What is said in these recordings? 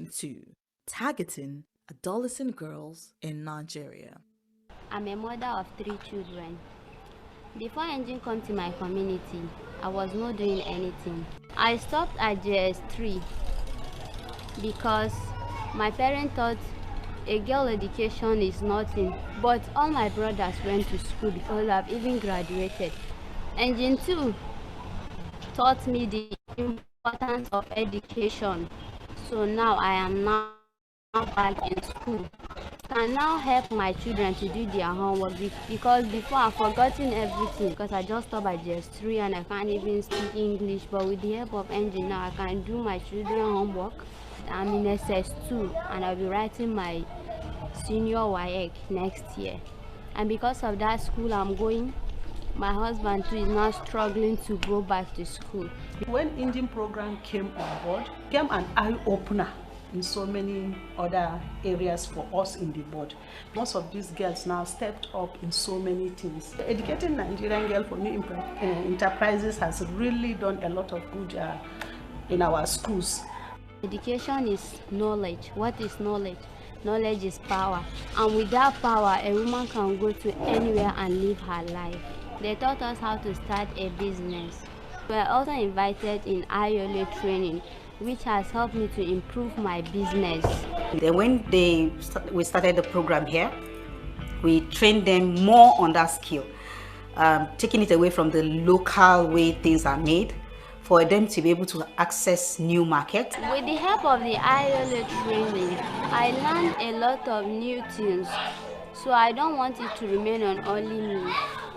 to targeting adolescent girls in Nigeria. I'm a mother of 3 children. Before engine come to my community, I was not doing anything. I stopped at JS3 because my parents thought a girl education is nothing, but all my brothers went to school because I've even graduated. Engine 2 taught me the importance of education, so now I am now back in school. Can now help my children to do their homework because before I've forgotten everything because I just stopped at JS3 and I can't even speak English, but with the help of engine now I can do my children homework. I'm in SS2 and I'll be writing my senior WAEC next year, and because of that school I'm going, my husband too is now struggling to go back to school. When engine program came on board, came an eye-opener in so many other areas for us in the board. Most of these girls now stepped up in so many things. Educating Nigerian girls for new enterprises has really done a lot of good in our schools. Education is knowledge. What is knowledge? Knowledge is power, and with that power a woman can go to anywhere and live her life. They taught us how to start a business. We are also invited in IOLA training, which has helped me to improve my business. Then when we started the program here, we trained them more on that skill, taking it away from the local way things are made, for them to be able to access new markets. With the help of the IOLA training, I learned a lot of new things, so I don't want it to remain on only me.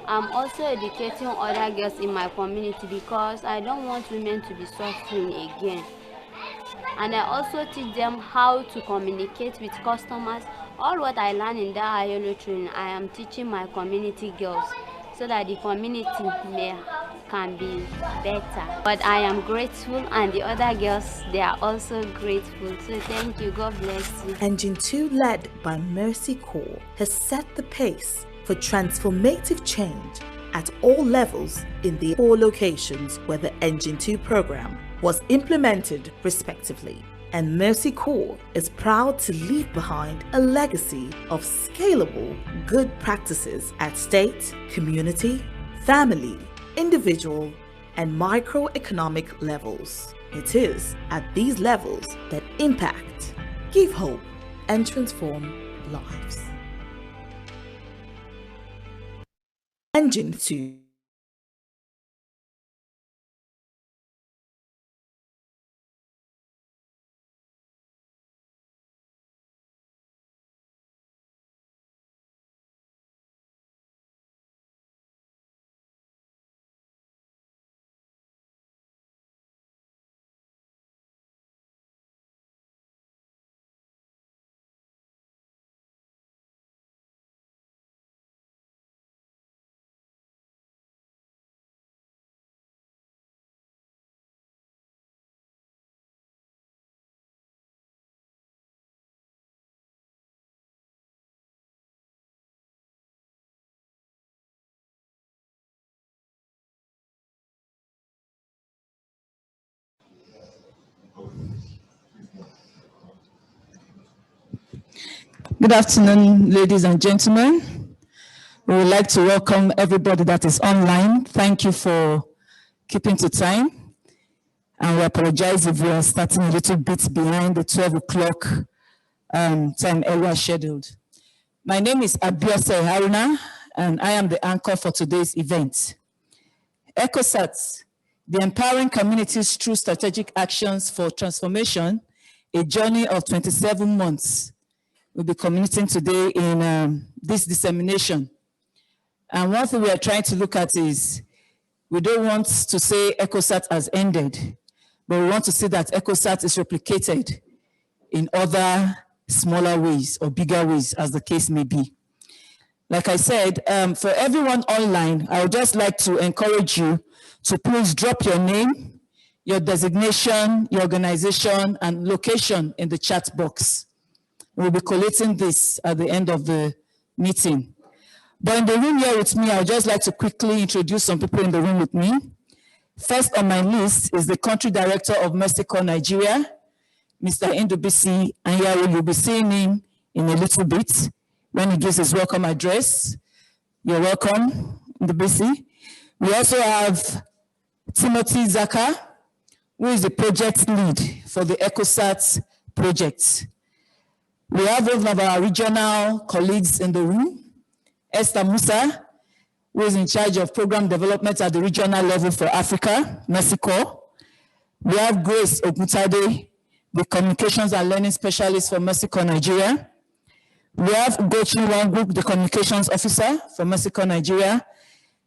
I'm also educating other girls in my community because I don't want women to be suffering again. And I also teach them how to communicate with customers. All what I learned in that IOLA training, I am teaching my community girls so that the community can be better. But I am grateful, and the other girls, they are also grateful. So thank you. God bless you. Engine 2, led by Mercy Corps, has set the pace for transformative change at all levels in the 4 locations where the Engine 2 program was implemented respectively. And Mercy Corps is proud to leave behind a legacy of scalable good practices at state, community, family, individual, and microeconomic levels. It is at these levels that impact, give hope, and transform lives. Engine 2. Good afternoon, ladies and gentlemen. We would like to welcome everybody that is online. Thank you for keeping to time. And we apologize if we are starting a little bit behind the 12 o'clock time earlier scheduled. My name is Abiose Haruna, and I am the anchor for today's event. ECOSAT, the Empowering Communities Through Strategic Actions for Transformation, a journey of 27 months. We'll be communicating today in this dissemination. And one thing we are trying to look at is, we don't want to say ECOSAT has ended, but we want to see that ECOSAT is replicated in other smaller ways or bigger ways, as the case may be. Like I said, for everyone online, I would just like to encourage you to please drop your name, your designation, your organization, and location in the chat box. We'll be collating this at the end of the meeting. But in the room here with me, I would just like to quickly introduce some people in the room with me. First on my list is the country director of Mercy Corps Nigeria, Mr. Ndubisi Anyawu. You'll be seeing him in a little bit when he gives his welcome address. You're welcome, Ndubisi. We also have Timothy Zaka, who is the project lead for the ECOSAT project. We have one of our regional colleagues in the room, Esther Musa, who is in charge of program development at the regional level for Africa, Mexico. We have Grace Oguntade, the communications and learning specialist for Mexico, Nigeria. We have Ugochi Wanguk, the communications officer for Mexico, Nigeria.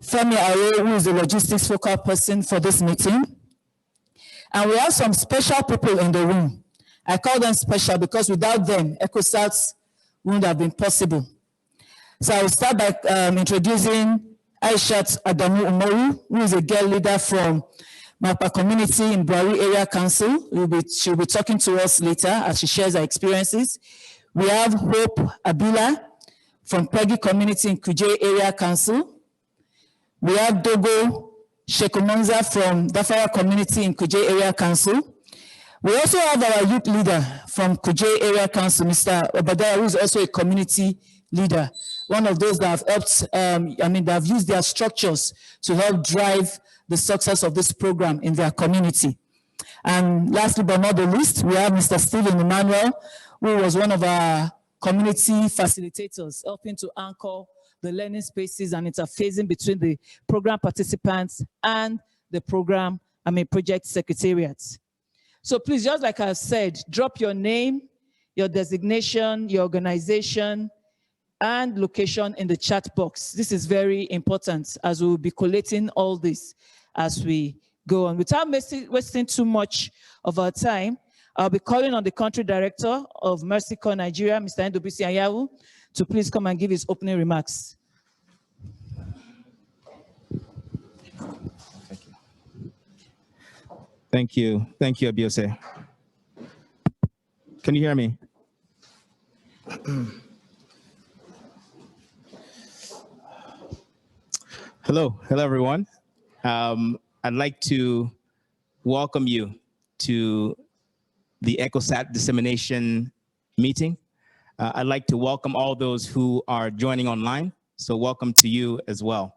Femi Aye, who is the logistics focal person for this meeting. And we have some special people in the room. I call them special because without them, ECOSAT wouldn't have been possible. So I will start by introducing Aishat Adamu Umoru, who is a girl leader from Mapa community in Buari Area Council. She'll be talking to us later as she shares her experiences. We have Hope Abila from Peggy community in Kuje Area Council. We have Dogo Shekomonza from Dafara community in Kuje Area Council. We also have our youth leader from Kuje Area Council, Mr. Obadiah, who is also a community leader, one of those that have helped, that have used their structures to help drive the success of this program in their community. And lastly but not the least, we have Mr. Stephen Emmanuel, who was one of our community facilitators, helping to anchor the learning spaces and interfacing between the program participants and the project secretariats. So please, just like I said, drop your name, your designation, your organization, and location in the chat box. This is very important as we'll be collating all this as we go on. Without wasting too much of our time, I'll be calling on the country director of Mercy Corps Nigeria, Mr. Ndubisi Anyawu, to please come and give his opening remarks. Thank you, Abiose. Can you hear me? Hello everyone. I'd like to welcome you to the ECOSAT dissemination meeting. I'd like to welcome all those who are joining online. So welcome to you as well.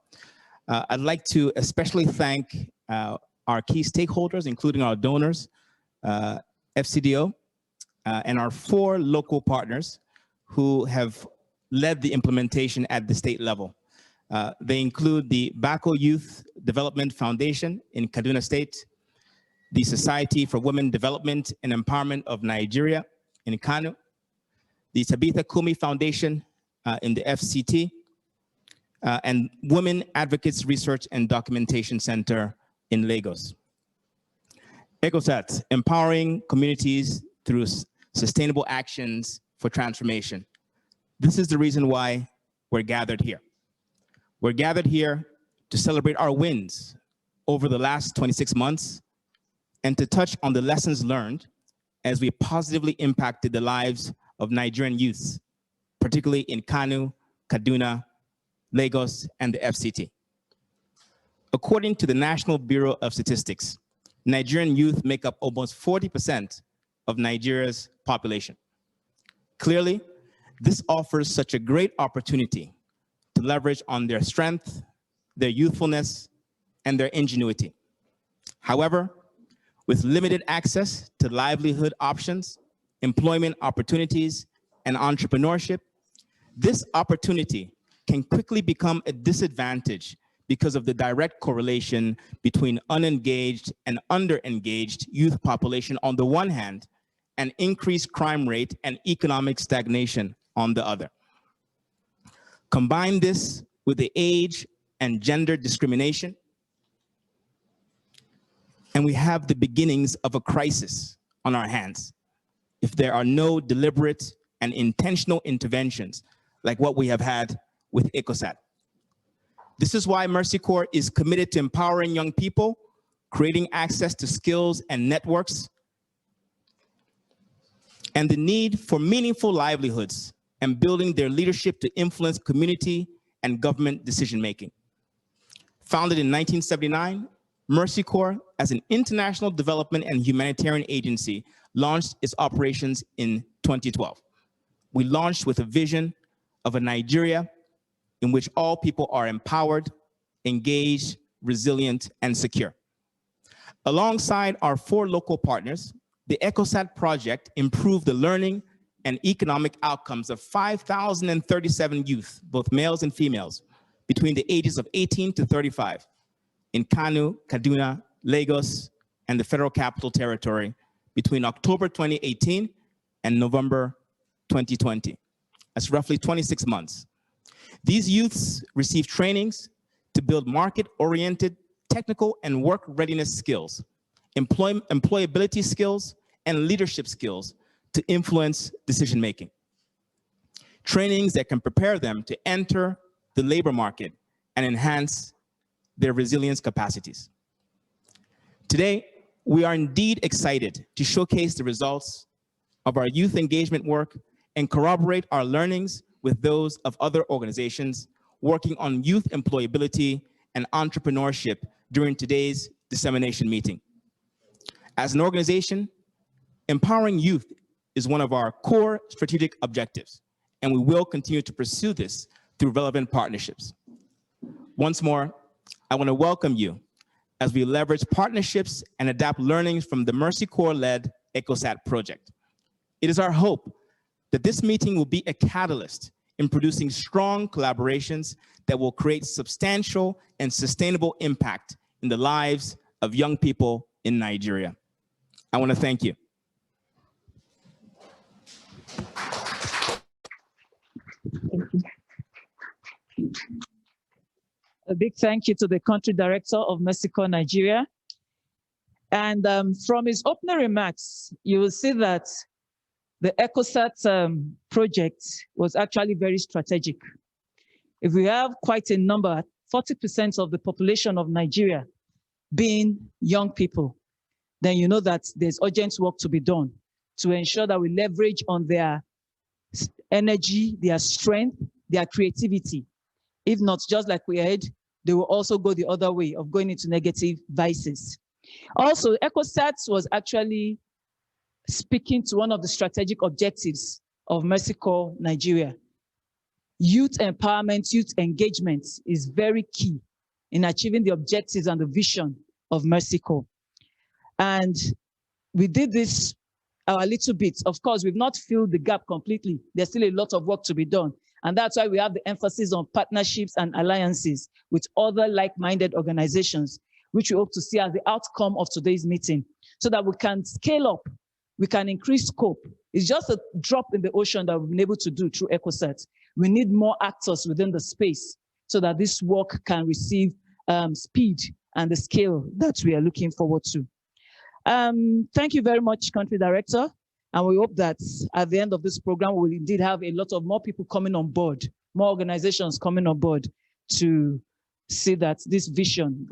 I'd like to especially thank our key stakeholders, including our donors, FCDO, and our 4 local partners who have led the implementation at the state level. They include the Bako Youth Development Foundation in Kaduna State, the Society for Women Development and Empowerment of Nigeria in Kano, the Tabitha Kumi Foundation in the FCT, and Women Advocates Research and Documentation Center in Lagos. ECOSAT, empowering communities through sustainable actions for transformation. This is the reason why we're gathered here. We're gathered here to celebrate our wins over the last 26 months and to touch on the lessons learned as we positively impacted the lives of Nigerian youths, particularly in Kano, Kaduna, Lagos, and the FCT. According to the National Bureau of Statistics, Nigerian youth make up almost 40% of Nigeria's population. Clearly, this offers such a great opportunity to leverage on their strength, their youthfulness, and their ingenuity. However, with limited access to livelihood options, employment opportunities, and entrepreneurship, this opportunity can quickly become a disadvantage because of the direct correlation between unengaged and underengaged youth population on the one hand, and increased crime rate and economic stagnation on the other. Combine this with the age and gender discrimination, and we have the beginnings of a crisis on our hands if there are no deliberate and intentional interventions like what we have had with ECOSAT. This is why Mercy Corps is committed to empowering young people, creating access to skills and networks, and the need for meaningful livelihoods and building their leadership to influence community and government decision-making. Founded in 1979, Mercy Corps, as an international development and humanitarian agency, launched its operations in 2012. We launched with a vision of a Nigeria in which all people are empowered, engaged, resilient, and secure. Alongside our 4 local partners, the ECOSAT project improved the learning and economic outcomes of 5,037 youth, both males and females, between the ages of 18 to 35 in Kano, Kaduna, Lagos, and the Federal Capital Territory between October 2018 and November 2020. That's roughly 26 months. These youths received trainings to build market-oriented technical and work readiness skills, employability skills, and leadership skills to influence decision-making. Trainings that can prepare them to enter the labor market and enhance their resilience capacities. Today, we are indeed excited to showcase the results of our youth engagement work and corroborate our learnings with those of other organizations working on youth employability and entrepreneurship during today's dissemination meeting. As an organization, empowering youth is one of our core strategic objectives, and we will continue to pursue this through relevant partnerships. Once more, I want to welcome you as we leverage partnerships and adapt learnings from the Mercy Corps-led ECOSAT project. It is our hope that this meeting will be a catalyst in producing strong collaborations that will create substantial and sustainable impact in the lives of young people in Nigeria. I want to thank you. A big thank you to the country director of Mercy Corps Nigeria. And from his opening remarks, you will see that the ECOSAT project was actually very strategic. If we have quite a number, 40% of the population of Nigeria being young people, then you know that there's urgent work to be done to ensure that we leverage on their energy, their strength, their creativity. If not, just like we heard, they will also go the other way of going into negative vices. Also, ECOSAT was actually speaking to one of the strategic objectives of Mercy Corps Nigeria. Youth empowerment, youth engagement is very key in achieving the objectives and the vision of Mercy Corps. And we did this a little bit. Of course, we've not filled the gap completely. There's still a lot of work to be done. And that's why we have the emphasis on partnerships and alliances with other like-minded organizations, which we hope to see as the outcome of today's meeting, so that we can scale up, we can increase scope. It's just a drop in the ocean that we've been able to do through ECOSAT. We need more actors within the space so that this work can receive speed and the scale that we are looking forward to. Thank you very much, Country Director. And we hope that at the end of this program, we'll indeed have a lot of more people coming on board, more organizations coming on board to see that this vision,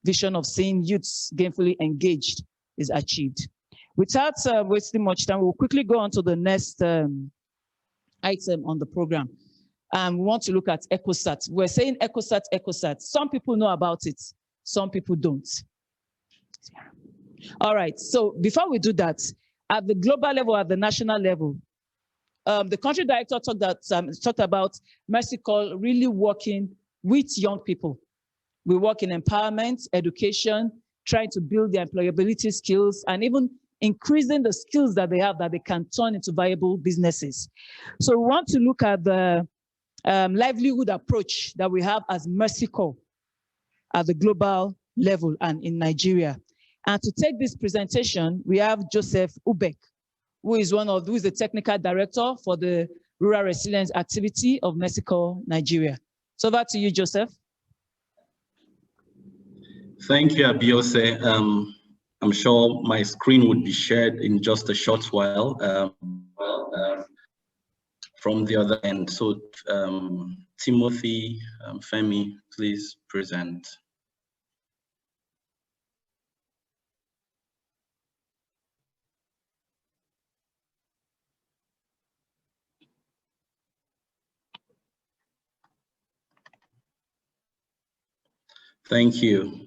vision of seeing youths gainfully engaged is achieved. Without wasting much time, we'll quickly go on to the next item on the program. We want to look at ECOSAT. We're saying ECOSAT, ECOSAT. Some people know about it, some people don't. All right, so before we do that, at the global level, at the national level, the country director talked about Mercy Corps really working with young people. We work in empowerment, education, trying to build their employability skills, and even increasing the skills that they have that they can turn into viable businesses. So we want to look at the livelihood approach that we have as Mercy Corps at the global level and in Nigeria. And to take this presentation, we have Joseph Ubek, who is the technical director for the rural resilience activity of Mercy Corps Nigeria. So over to you, Joseph. Thank you, Abiose. I'm sure my screen would be shared in just a short while from the other end. So Timothy, Femi, please present. Thank you.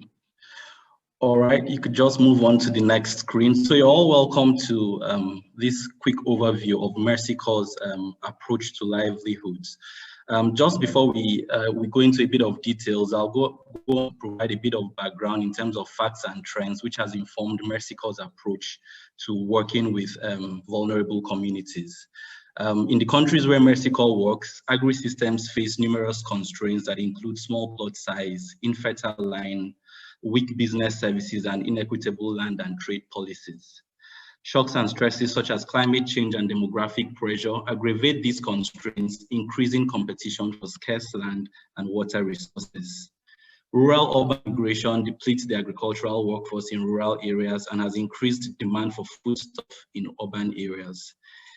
All right, you could just move on to the next screen. So you're all welcome to this quick overview of Mercy Corps' approach to livelihoods. Just before we go into a bit of details, I'll go and provide a bit of background in terms of facts and trends, which has informed Mercy Corps' approach to working with vulnerable communities. In the countries where Mercy Corps works, agri-systems face numerous constraints that include small plot size, infertile land, weak business services, and inequitable land and trade policies. Shocks and stresses such as climate change and demographic pressure aggravate these constraints, increasing competition for scarce land and water resources. Rural-urban migration depletes the agricultural workforce in rural areas and has increased demand for foodstuff in urban areas.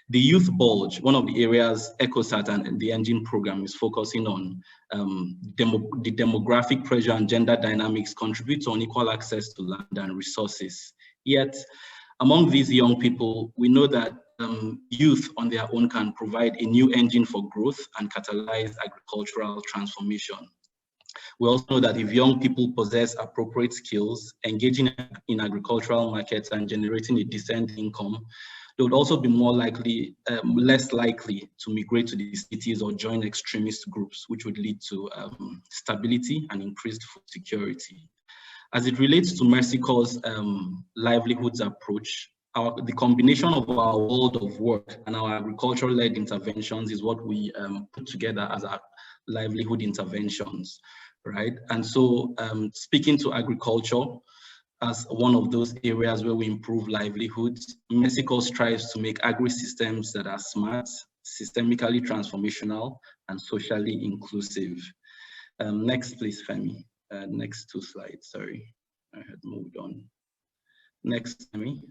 The youth bulge, one of the areas ECOSAT and the engine program is focusing on, the demographic pressure and gender dynamics contribute to unequal access to land and resources. Yet, among these young people, we know that youth on their own can provide a new engine for growth and catalyze agricultural transformation. We also know that if young people possess appropriate skills, engaging in agricultural markets and generating a decent income, they would also be more likely, less likely to migrate to the cities or join extremist groups, which would lead to stability and increased food security. As it relates to Mercy Corps' livelihoods approach, the combination of our world of work and our agricultural-led interventions is what we put together as our livelihood interventions, right? And so speaking to agriculture, as one of those areas where we improve livelihoods, Mercy Corps strives to make agri-systems that are smart, systemically transformational, and socially inclusive. Next, please, Femi. Next 2 slides, sorry. I had moved on. Next, Femi.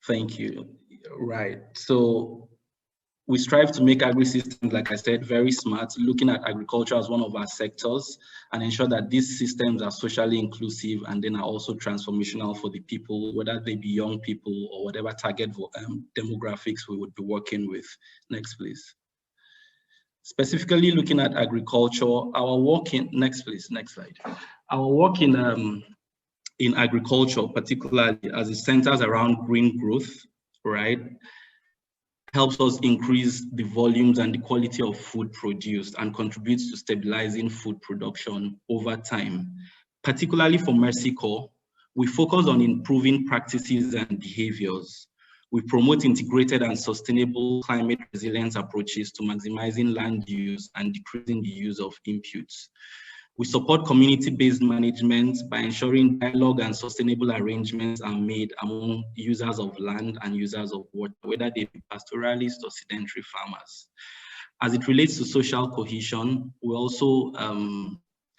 Thank you. Right, so we strive to make agri-systems, like I said, very smart, looking at agriculture as one of our sectors and ensure that these systems are socially inclusive and then are also transformational for the people, whether they be young people or whatever target demographics we would be working with. Next, please. Specifically looking at agriculture, our work in, next please, next slide. Our work in agriculture, particularly as it centers around green growth, right, helps us increase the volumes and the quality of food produced and contributes to stabilizing food production over time. Particularly for Mercy Corps, we focus on improving practices and behaviors. We promote integrated and sustainable climate resilience approaches to maximizing land use and decreasing the use of inputs. We support community-based management by ensuring dialogue and sustainable arrangements are made among users of land and users of water, whether they be pastoralists or sedentary farmers. As it relates to social cohesion, we also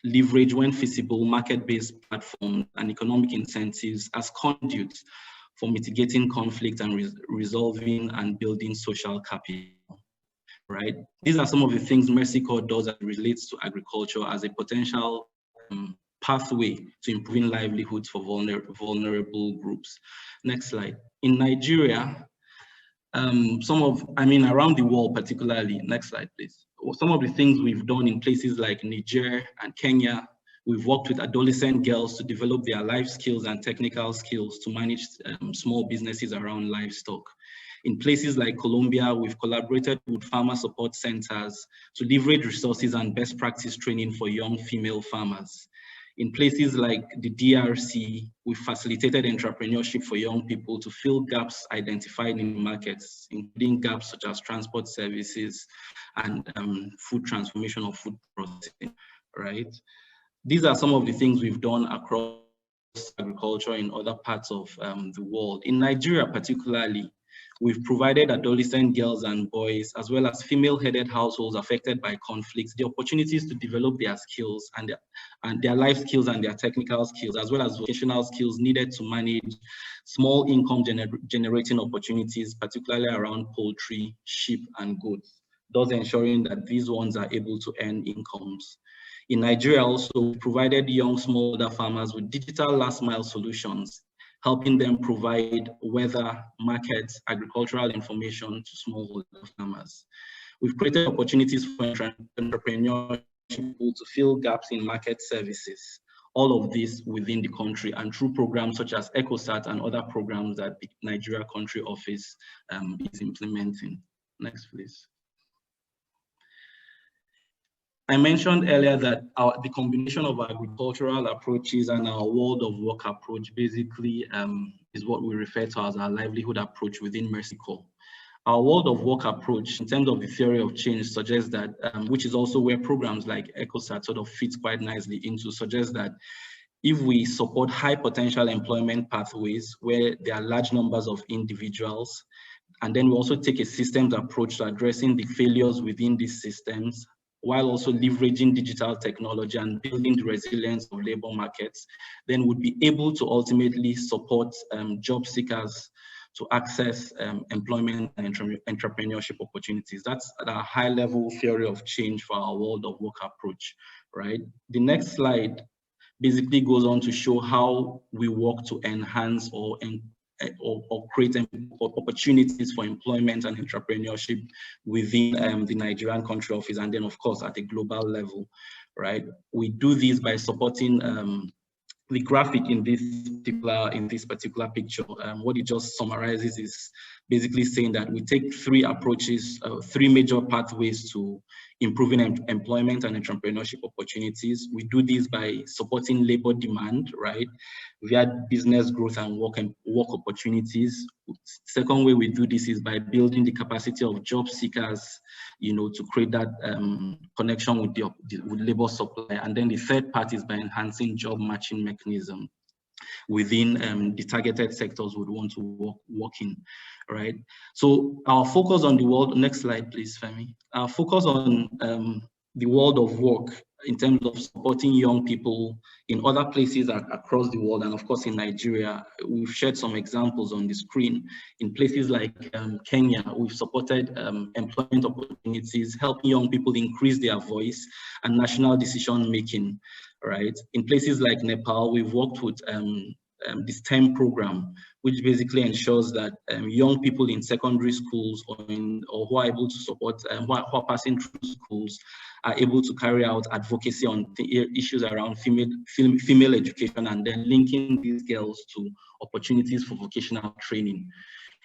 leverage, when feasible, market-based platforms and economic incentives as conduits for mitigating conflict and resolving and building social capital. Right? These are some of the things Mercy Corps does as it relates to agriculture as a potential pathway to improving livelihoods for vulnerable groups. Next slide. In Nigeria, around the world particularly, next slide please. Some of the things we've done in places like Niger and Kenya, we've worked with adolescent girls to develop their life skills and technical skills to manage small businesses around livestock. In places like Colombia, we've collaborated with farmer support centers to leverage resources and best practice training for young female farmers. In places like the DRC, we've facilitated entrepreneurship for young people to fill gaps identified in markets, including gaps such as transport services and food transformation or food processing, right? These are some of the things we've done across agriculture in other parts of the world. In Nigeria particularly, we've provided adolescent girls and boys, as well as female-headed households affected by conflicts, the opportunities to develop their skills and their life skills and their technical skills, as well as vocational skills needed to manage small income generating opportunities, particularly around poultry, sheep, and goats, thus ensuring that these ones are able to earn incomes. In Nigeria also, we provided young smallholder farmers with digital last-mile solutions, helping them provide weather, markets, agricultural information to smallholder farmers. We've created opportunities for entrepreneurship to fill gaps in market services, all of this within the country and through programs such as ECOSAT and other programs that the Nigeria Country Office is implementing. Next, please. I mentioned earlier that the combination of agricultural approaches and our world of work approach basically is what we refer to as our livelihood approach within Mercy Corps. Our world of work approach in terms of the theory of change suggests that, which is also where programs like ECOSAT sort of fits quite nicely into, suggests that if we support high potential employment pathways where there are large numbers of individuals, and then we also take a systems approach to addressing the failures within these systems, while also leveraging digital technology and building the resilience of labor markets, then would be able to ultimately support job seekers to access employment and entrepreneurship opportunities. That's a high level theory of change for our world of work approach, right? The next slide basically goes on to show how we work to enhance or create opportunities for employment and entrepreneurship within the Nigerian Country Office, and then of course at a global level, right? We do this by supporting the graphic in this particular picture. What it just summarizes is basically saying that we take three approaches, three major pathways to improving employment and entrepreneurship opportunities. We do this by supporting labor demand, right, via business growth and work opportunities. Second way we do this is by building the capacity of job seekers, to create that connection with with labor supply. And then the third part is by enhancing job matching mechanism within the targeted sectors we want to work in, right? So our focus on the world, next slide please, Femi. Our focus on the world of work in terms of supporting young people in other places across the world, and of course in Nigeria. We've shared some examples on the screen. In places like Kenya, we've supported employment opportunities, helping young people increase their voice and national decision making, right? In places like Nepal, we've worked with this STEM program, which basically ensures that young people in secondary schools or who are able to support, who are passing through schools, are able to carry out advocacy on issues around female education, and then linking these girls to opportunities for vocational training.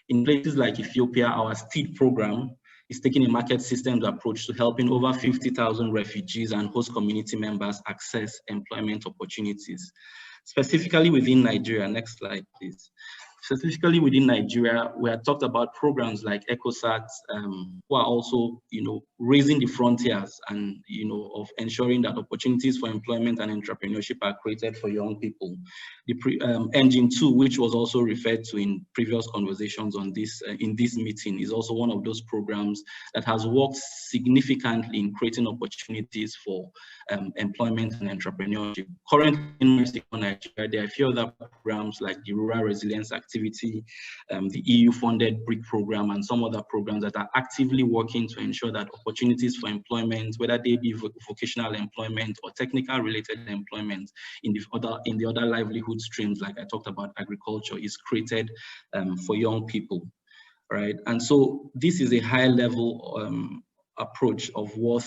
In places like Ethiopia, our STEED program is taking a market systems approach to helping over 50,000 refugees and host community members access employment opportunities. Specifically within Nigeria, next slide, please. Specifically within Nigeria, we have talked about programs like ECOSAT, who are also, raising the frontiers and, of ensuring that opportunities for employment and entrepreneurship are created for young people. The Engine 2, which was also referred to in previous conversations on this, in this meeting, is also one of those programs that has worked significantly in creating opportunities for employment and entrepreneurship. Currently in Nigeria, there are a few other programs like the Rural Resilience Activity, the EU-funded BRIC program, and some other programs that are actively working to ensure that opportunities for employment, whether they be vocational employment or technical related employment in the other livelihood streams, like I talked about agriculture, is created for young people, right? And so this is a high level approach of what,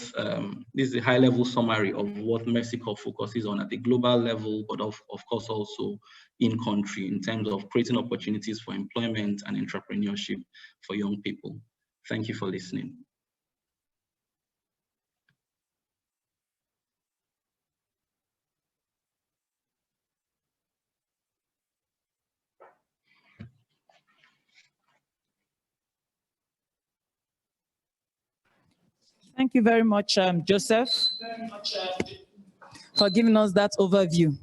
this is a high level summary of what Mercy Corps focuses on at the global level, but of course also in country in terms of creating opportunities for employment and entrepreneurship for young people. Thank you for listening. Thank you very much, Joseph, for giving us that overview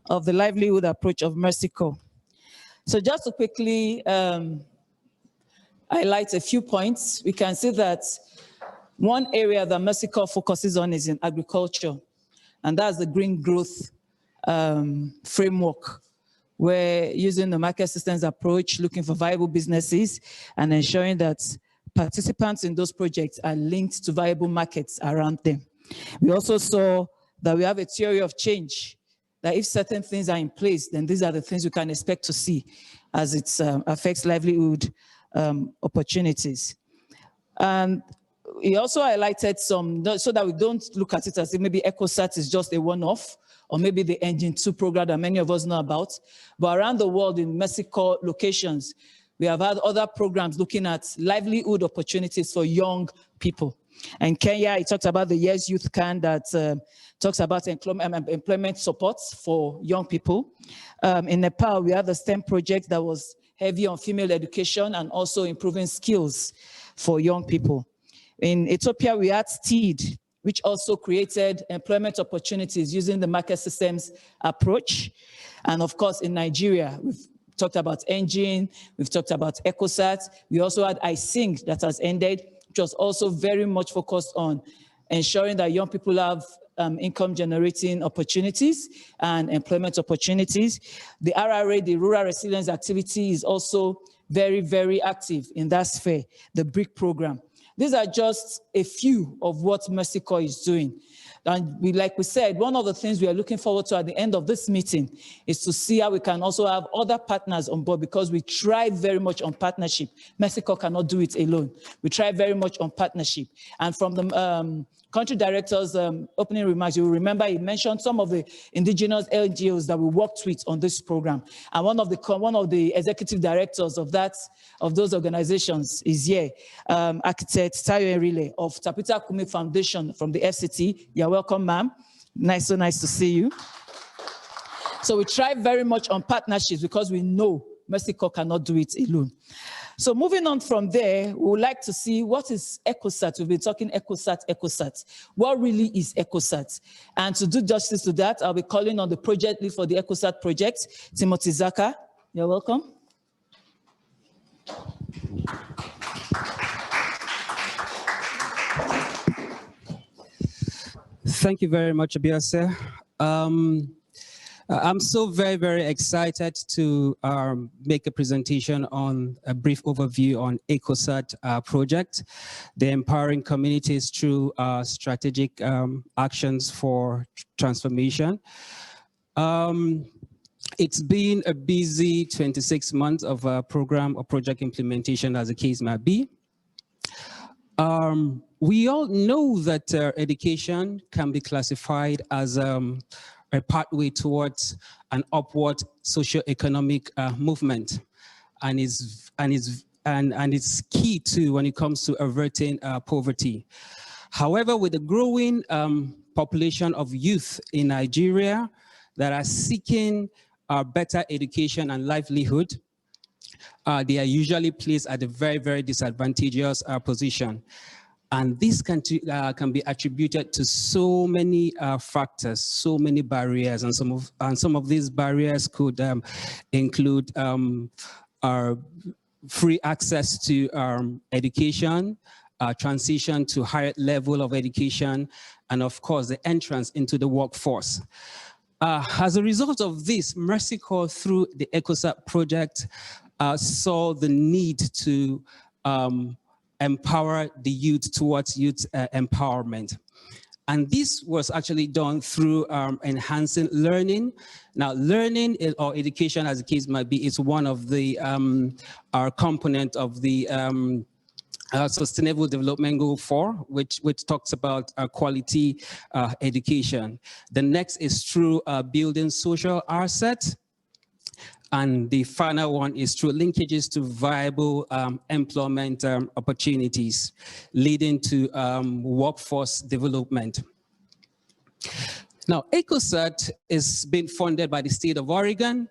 of the livelihood approach of Mercy Corps. So just to quickly highlight a few points, we can see that one area that Mercy Corps focuses on is in agriculture, and that's the green growth framework. We're using the market systems approach, looking for viable businesses and ensuring that participants in those projects are linked to viable markets around them. We also saw that we have a theory of change, that if certain things are in place, then these are the things we can expect to see as it affects livelihood opportunities. And he also highlighted some, so that we don't look at it as if maybe ECOSAT is just a one-off, or maybe the Engine 2 program that many of us know about. But around the world in Mexico locations, we have had other programs looking at livelihood opportunities for young people. In Kenya, it talks about the Yes Youth Can that talks about employment support for young people. In Nepal, we have the STEM project that was heavy on female education and also improving skills for young people. In Ethiopia, we had STEED, which also created employment opportunities using the market systems approach. And of course, in Nigeria, we've talked about Engine, we've talked about ECOSAT. We also had iSync that has ended, which was also very much focused on ensuring that young people have income generating opportunities and employment opportunities. The RRA, the Rural Resilience Activity, is also very, very active in that sphere, the BRIC program. These are just a few of what Mercy Corps is doing. And like we said, one of the things we are looking forward to at the end of this meeting is to see how we can also have other partners on board, because we try very much on partnership. Mercy Corps cannot do it alone. We try very much on partnership. And from the country director's opening remarks, you will remember he mentioned some of the indigenous NGOs that we worked with on this program. And one of the executive directors of those organizations is here, Architect Tayo Erile of Tapita Kumi Foundation from the FCT. You're welcome, ma'am. So nice to see you. So we try very much on partnerships because we know Mercy Corps cannot do it alone. So moving on from there, we would like to see what is ECOSAT. We've been talking ECOSAT. What really is ECOSAT? And to do justice to that, I'll be calling on the project lead for the ECOSAT project, Timothy Zaka. You're welcome. Thank you very much, Abiase. I'm so very, very excited to make a presentation on a brief overview on ECOSAT project, the empowering communities through strategic actions for transformation. It's been a busy 26 months of program or project implementation, as the case might be. We all know that education can be classified as a pathway towards an upward socio-economic movement, and it's key to when it comes to averting poverty. However, with the growing population of youth in Nigeria that are seeking better education and livelihood, they are usually placed at a very, very disadvantageous position. And this can be attributed to so many factors, so many barriers, and some of these barriers could include free access to education, transition to higher level of education, and of course the entrance into the workforce. As a result of this, Mercy Corps through the ECOSAT project saw the need to empower the youth towards youth empowerment. And this was actually done through enhancing learning. Now, learning or education, as the case might be, is one of the our component of the Sustainable Development Goal 4, which talks about quality education. The next is through building social assets. And the final one is through linkages to viable employment opportunities, leading to workforce development. Now, ECOSAT is being funded by the state of Oregon,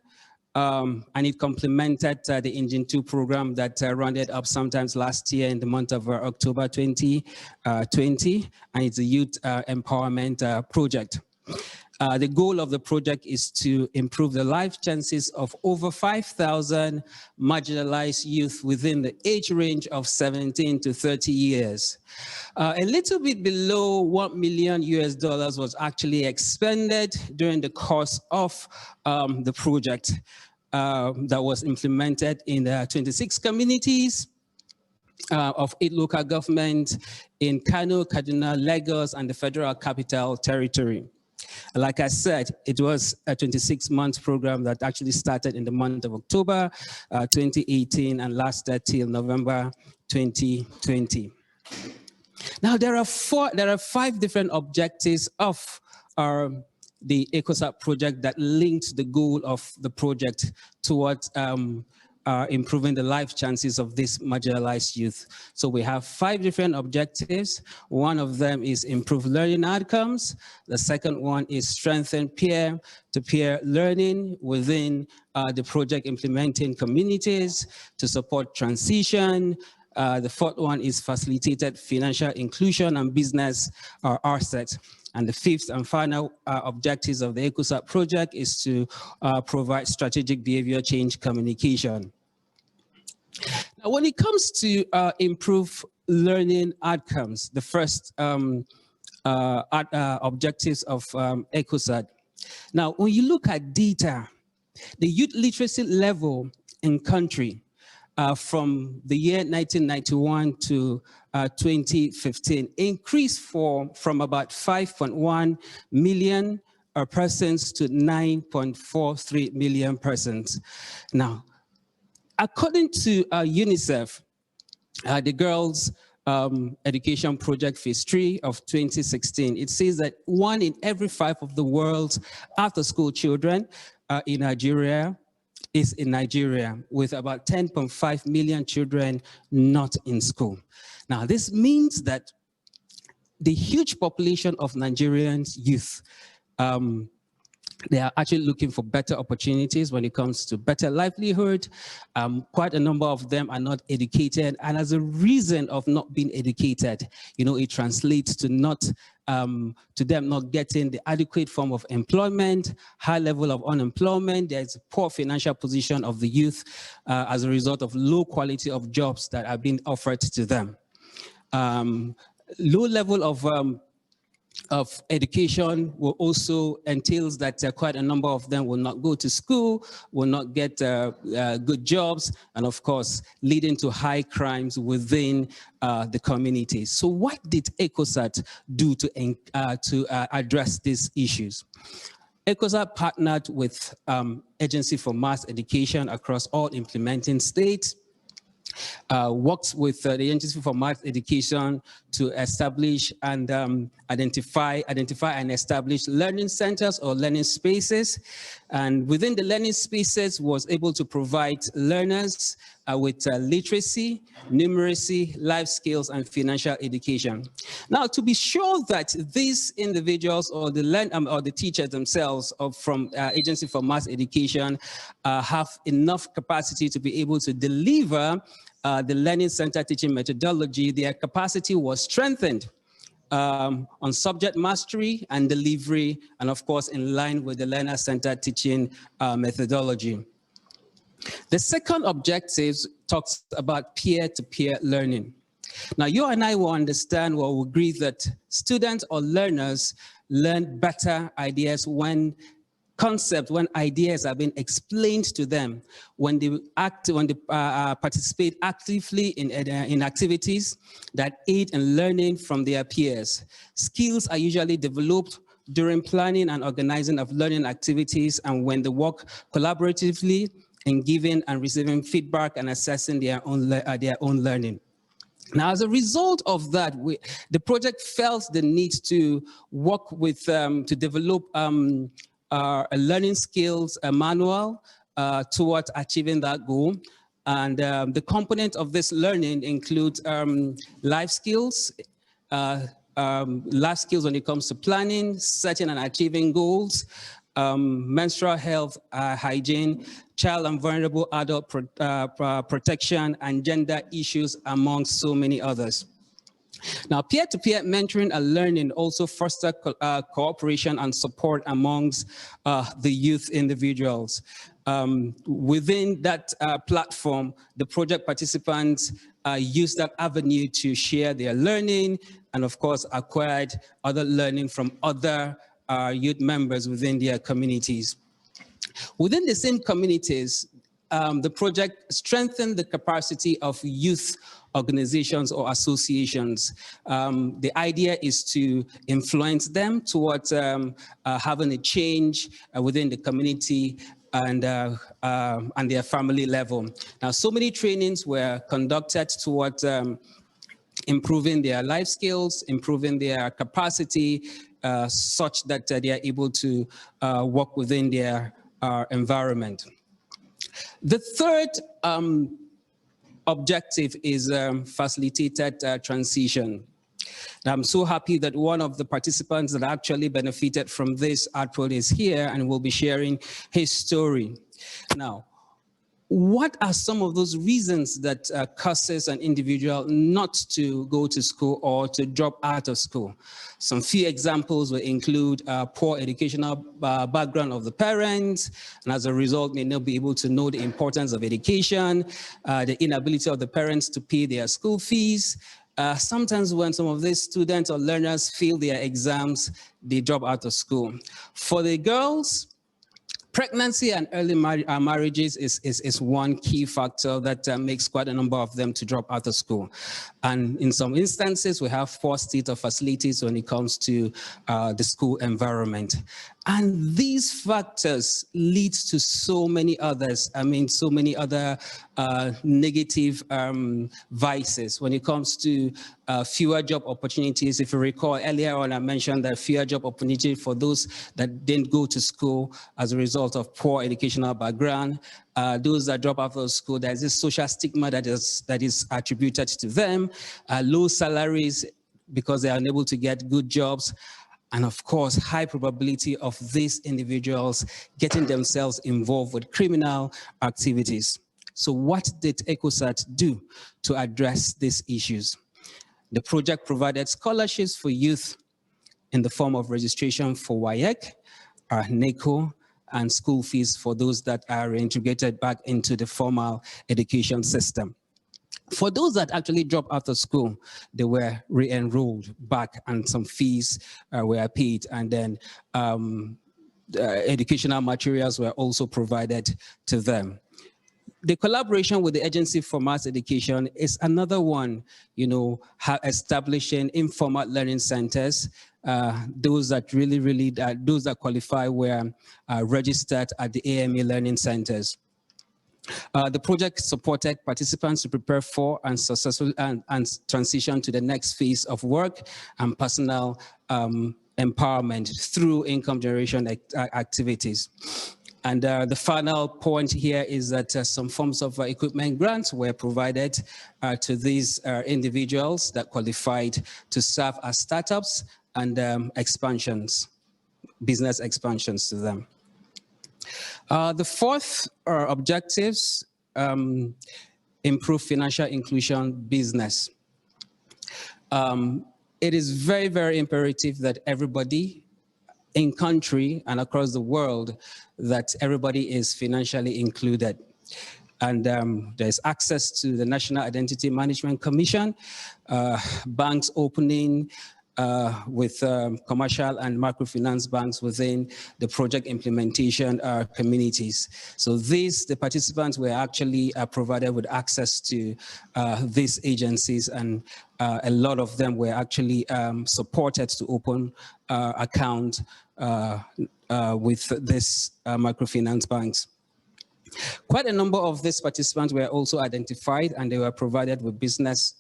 and it complemented the Engine 2 program that rounded up sometimes last year in the month of October 2020, and it's a youth empowerment project. The goal of the project is to improve the life chances of over 5,000 marginalized youth within the age range of 17 to 30 years. A little bit below $1 million was actually expended during the course of the project that was implemented in the 26 communities of 8 local governments in Kano, Kaduna, Lagos, and the Federal Capital Territory. Like I said, it was a 26-month program that actually started in the month of October 2018 and lasted till November 2020. Now, there are 5 different objectives of our the ECOSAT project that linked the goal of the project towards improving the life chances of these marginalized youth. So we have 5 different objectives. One of them is improve learning outcomes. The second one is strengthen peer-to-peer learning within the project implementing communities to support transition. The fourth one is facilitated financial inclusion and business assets. And the fifth and final objectives of the ECOSAT project is to provide strategic behavior change communication. Now, when it comes to improve learning outcomes, the first objectives of ECOSAT. Now, when you look at data, the youth literacy level in country from the year 1991 to 2015 increased from about 5.1 million persons to 9.43 million persons. Now, according to UNICEF, the Girls Education Project Phase 3 of 2016, it says that 1 in every 5 of the world's after-school children in Nigeria is in Nigeria, with about 10.5 million children not in school. Now, this means that the huge population of Nigerians youth, they are actually looking for better opportunities when it comes to better livelihood. Quite a number of them are not educated, and as a reason of not being educated, it translates to to them not getting the adequate form of employment, high level of unemployment. There's a poor financial position of the youth as a result of low quality of jobs that are being offered to them. Low level of education will also entails that quite a number of them will not go to school, will not get good jobs, and of course, leading to high crimes within the community. So what did ECOSAT do to address these issues? ECOSAT partnered with Agency for Mass Education across all implementing states, works with the Agency for Mass Education to establish and identify and establish learning centers or learning spaces. And within the learning spaces was able to provide learners with literacy, numeracy, life skills, and financial education. Now, to be sure that these individuals or the teachers themselves from Agency for Mass Education have enough capacity to be able to deliver the learning center teaching methodology, their capacity was strengthened on subject mastery and delivery, and of course, in line with the learner centered teaching methodology. The second objective talks about peer-to-peer learning. Now, you and I will understand or will agree that students or learners learn better ideas when ideas are being explained to them, when they participate actively in activities that aid in learning from their peers. Skills are usually developed during planning and organizing of learning activities, and when they work collaboratively in giving and receiving feedback and assessing their own learning. Now, as a result of that, the project felt the need to work with, to develop a learning skills manual towards achieving that goal. And the component of this learning includes life skills when it comes to planning, setting and achieving goals, menstrual health, hygiene, child and vulnerable adult protection, and gender issues, among so many others. Now, peer-to-peer mentoring and learning also foster cooperation and support amongst the youth individuals. Within that platform, the project participants use that avenue to share their learning and, of course, acquired other learning from other youth members within their communities. Within the same communities, the project strengthened the capacity of youth organizations or associations. The idea is to influence them towards having a change within the community and their family level. Now, so many trainings were conducted towards improving their life skills, improving their capacity such that they are able to work within their environment. The third objective is facilitated transition. I'm so happy that one of the participants that actually benefited from this output is here and will be sharing his story. Now, what are some of those reasons that causes an individual not to go to school or to drop out of school? Some few examples will include poor educational background of the parents, and as a result may not be able to know the importance of education, the inability of the parents to pay their school fees. Sometimes when some of these students or learners fail their exams, they drop out of school. For the girls, pregnancy and early marriages is one key factor that makes quite a number of them to drop out of school. And in some instances, we have poor state of facilities when it comes to the school environment. And these factors lead to so many others. I mean, so many other negative vices when it comes to fewer job opportunities. If you recall earlier on, I mentioned that fewer job opportunity for those that didn't go to school as a result of poor educational background. Those that drop out of school, there's this social stigma that is attributed to them, low salaries because they are unable to get good jobs. And of course, high probability of these individuals getting themselves involved with criminal activities. So what did ECOSAT do to address these issues? The project provided scholarships for youth in the form of registration for WAEC, NECO, and school fees for those that are reintegrated back into the formal education system. For those that actually dropped out of school, they were re-enrolled back and some fees were paid, and then educational materials were also provided to them. The collaboration with the Agency for Mass Education is another one, you know, establishing informal learning centers. Those that those that qualify were registered at the AME learning centers. The project supported participants to prepare for and successfully and transition to the next phase of work and personal empowerment through income generation activities. And the final point here is that some forms of equipment grants were provided to these individuals that qualified to serve as startups and expansions, business expansions to them. The fourth objectives, improve financial inclusion business. It is very, very imperative that everybody in country and across the world, that everybody is financially included. And there's access to the National Identity Management Commission, banks opening with commercial and microfinance banks within the project implementation communities. So the participants were actually provided with access to these agencies, and a lot of them were actually supported to open account with this microfinance banks. Quite a number of these participants were also identified, and they were provided with business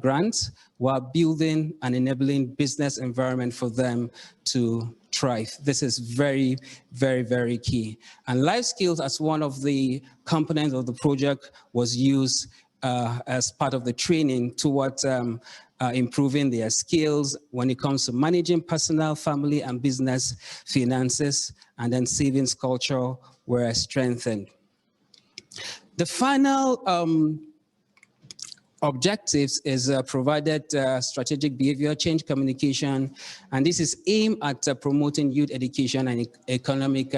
grants while building and enabling business environment for them to thrive. This is very, very, very key. And life skills as one of the components of the project was used as part of the training towards improving their skills when it comes to managing personal, family, and business finances, and then savings culture were strengthened. The final objectives is provided strategic behavior change communication, and this is aimed at promoting youth education and economic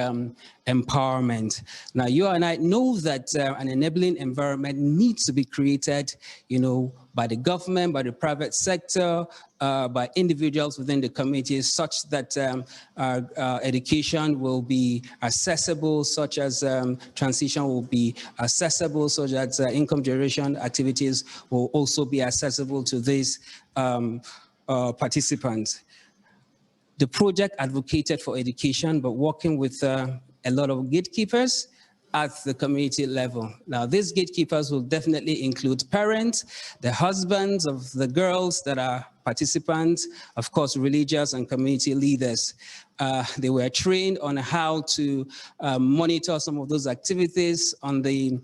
empowerment. Now, you and I know that an enabling environment needs to be created, you know, by the government, by the private sector, by individuals within the communities, such that education will be accessible, such as transition will be accessible, such that income generation activities will also be accessible to these participants. The project advocated for education, but working with a lot of gatekeepers at the community level. Now, these gatekeepers will definitely include parents, the husbands of the girls that are participants, of course, religious and community leaders. They were trained on how to monitor some of those activities on the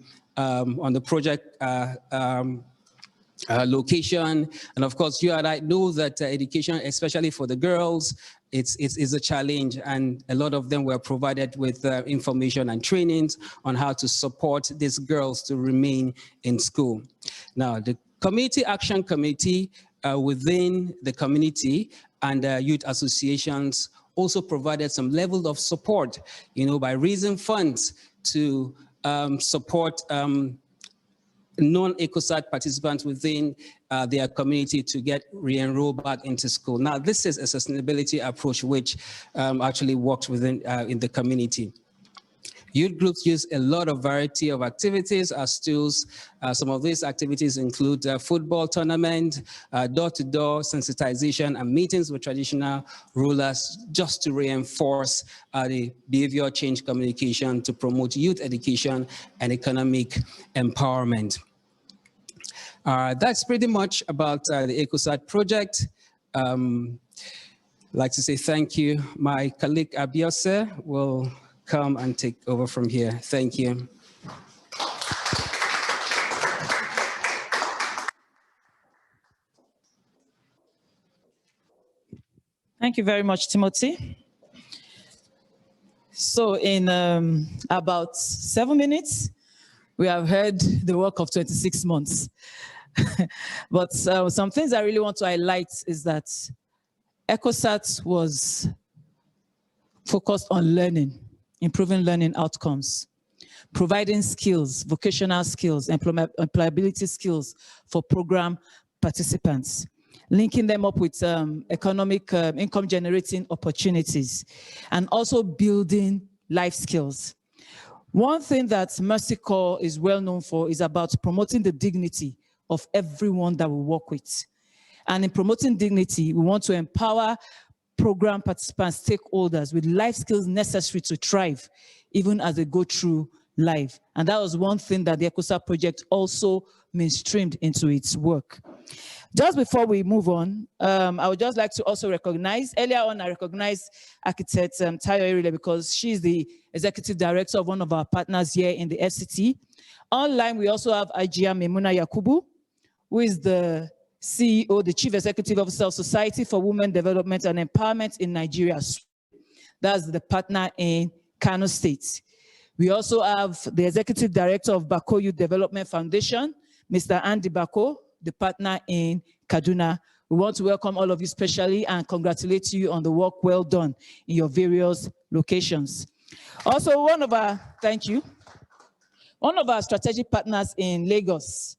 project location. And of course, you and I know that education, especially for the girls, it's a challenge, and a lot of them were provided with information and trainings on how to support these girls to remain in school. Now, the Community Action Committee within the community and youth associations also provided some level of support, by raising funds to support non-ECOSAT participants within their community to get re-enrolled back into school. Now, this is a sustainability approach which actually works within in the community. Youth groups use a lot of variety of activities as tools. Some of these activities include football tournament, door-to-door sensitization, and meetings with traditional rulers just to reinforce the behavior change communication to promote youth education and economic empowerment. That's pretty much about the ECOSAT project. I'd like to say thank you. My colleague Abiose will come and take over from here. Thank you. Thank you very much, Timothy. So in about 7 minutes, we have heard the work of 26 months. But some things I really want to highlight is that ECOSAT was focused on learning, improving learning outcomes, providing skills, vocational skills, employability skills for program participants, linking them up with economic income generating opportunities, and also building life skills. One thing that Mercy Corps is well known for is about promoting the dignity of everyone that we work with. And in promoting dignity, we want to empower program participants, stakeholders with life skills necessary to thrive, even as they go through life. And that was one thing that the ECOSAT project also mainstreamed into its work. Just before we move on, I would just like to also recognize, earlier on I recognized architect Tayo Erile because she's the executive director of one of our partners here in the FCT. Online, we also have Ajia Memuna Yakubu, who is the CEO, the Chief Executive Officer of Society for Women Development and Empowerment in Nigeria. That's the partner in Kano State. We also have the Executive Director of Bako Youth Development Foundation, Mr. Andy Bako, the partner in Kaduna. We want to welcome all of you specially and congratulate you on the work well done in your various locations. Also, thank you. One of our strategic partners in Lagos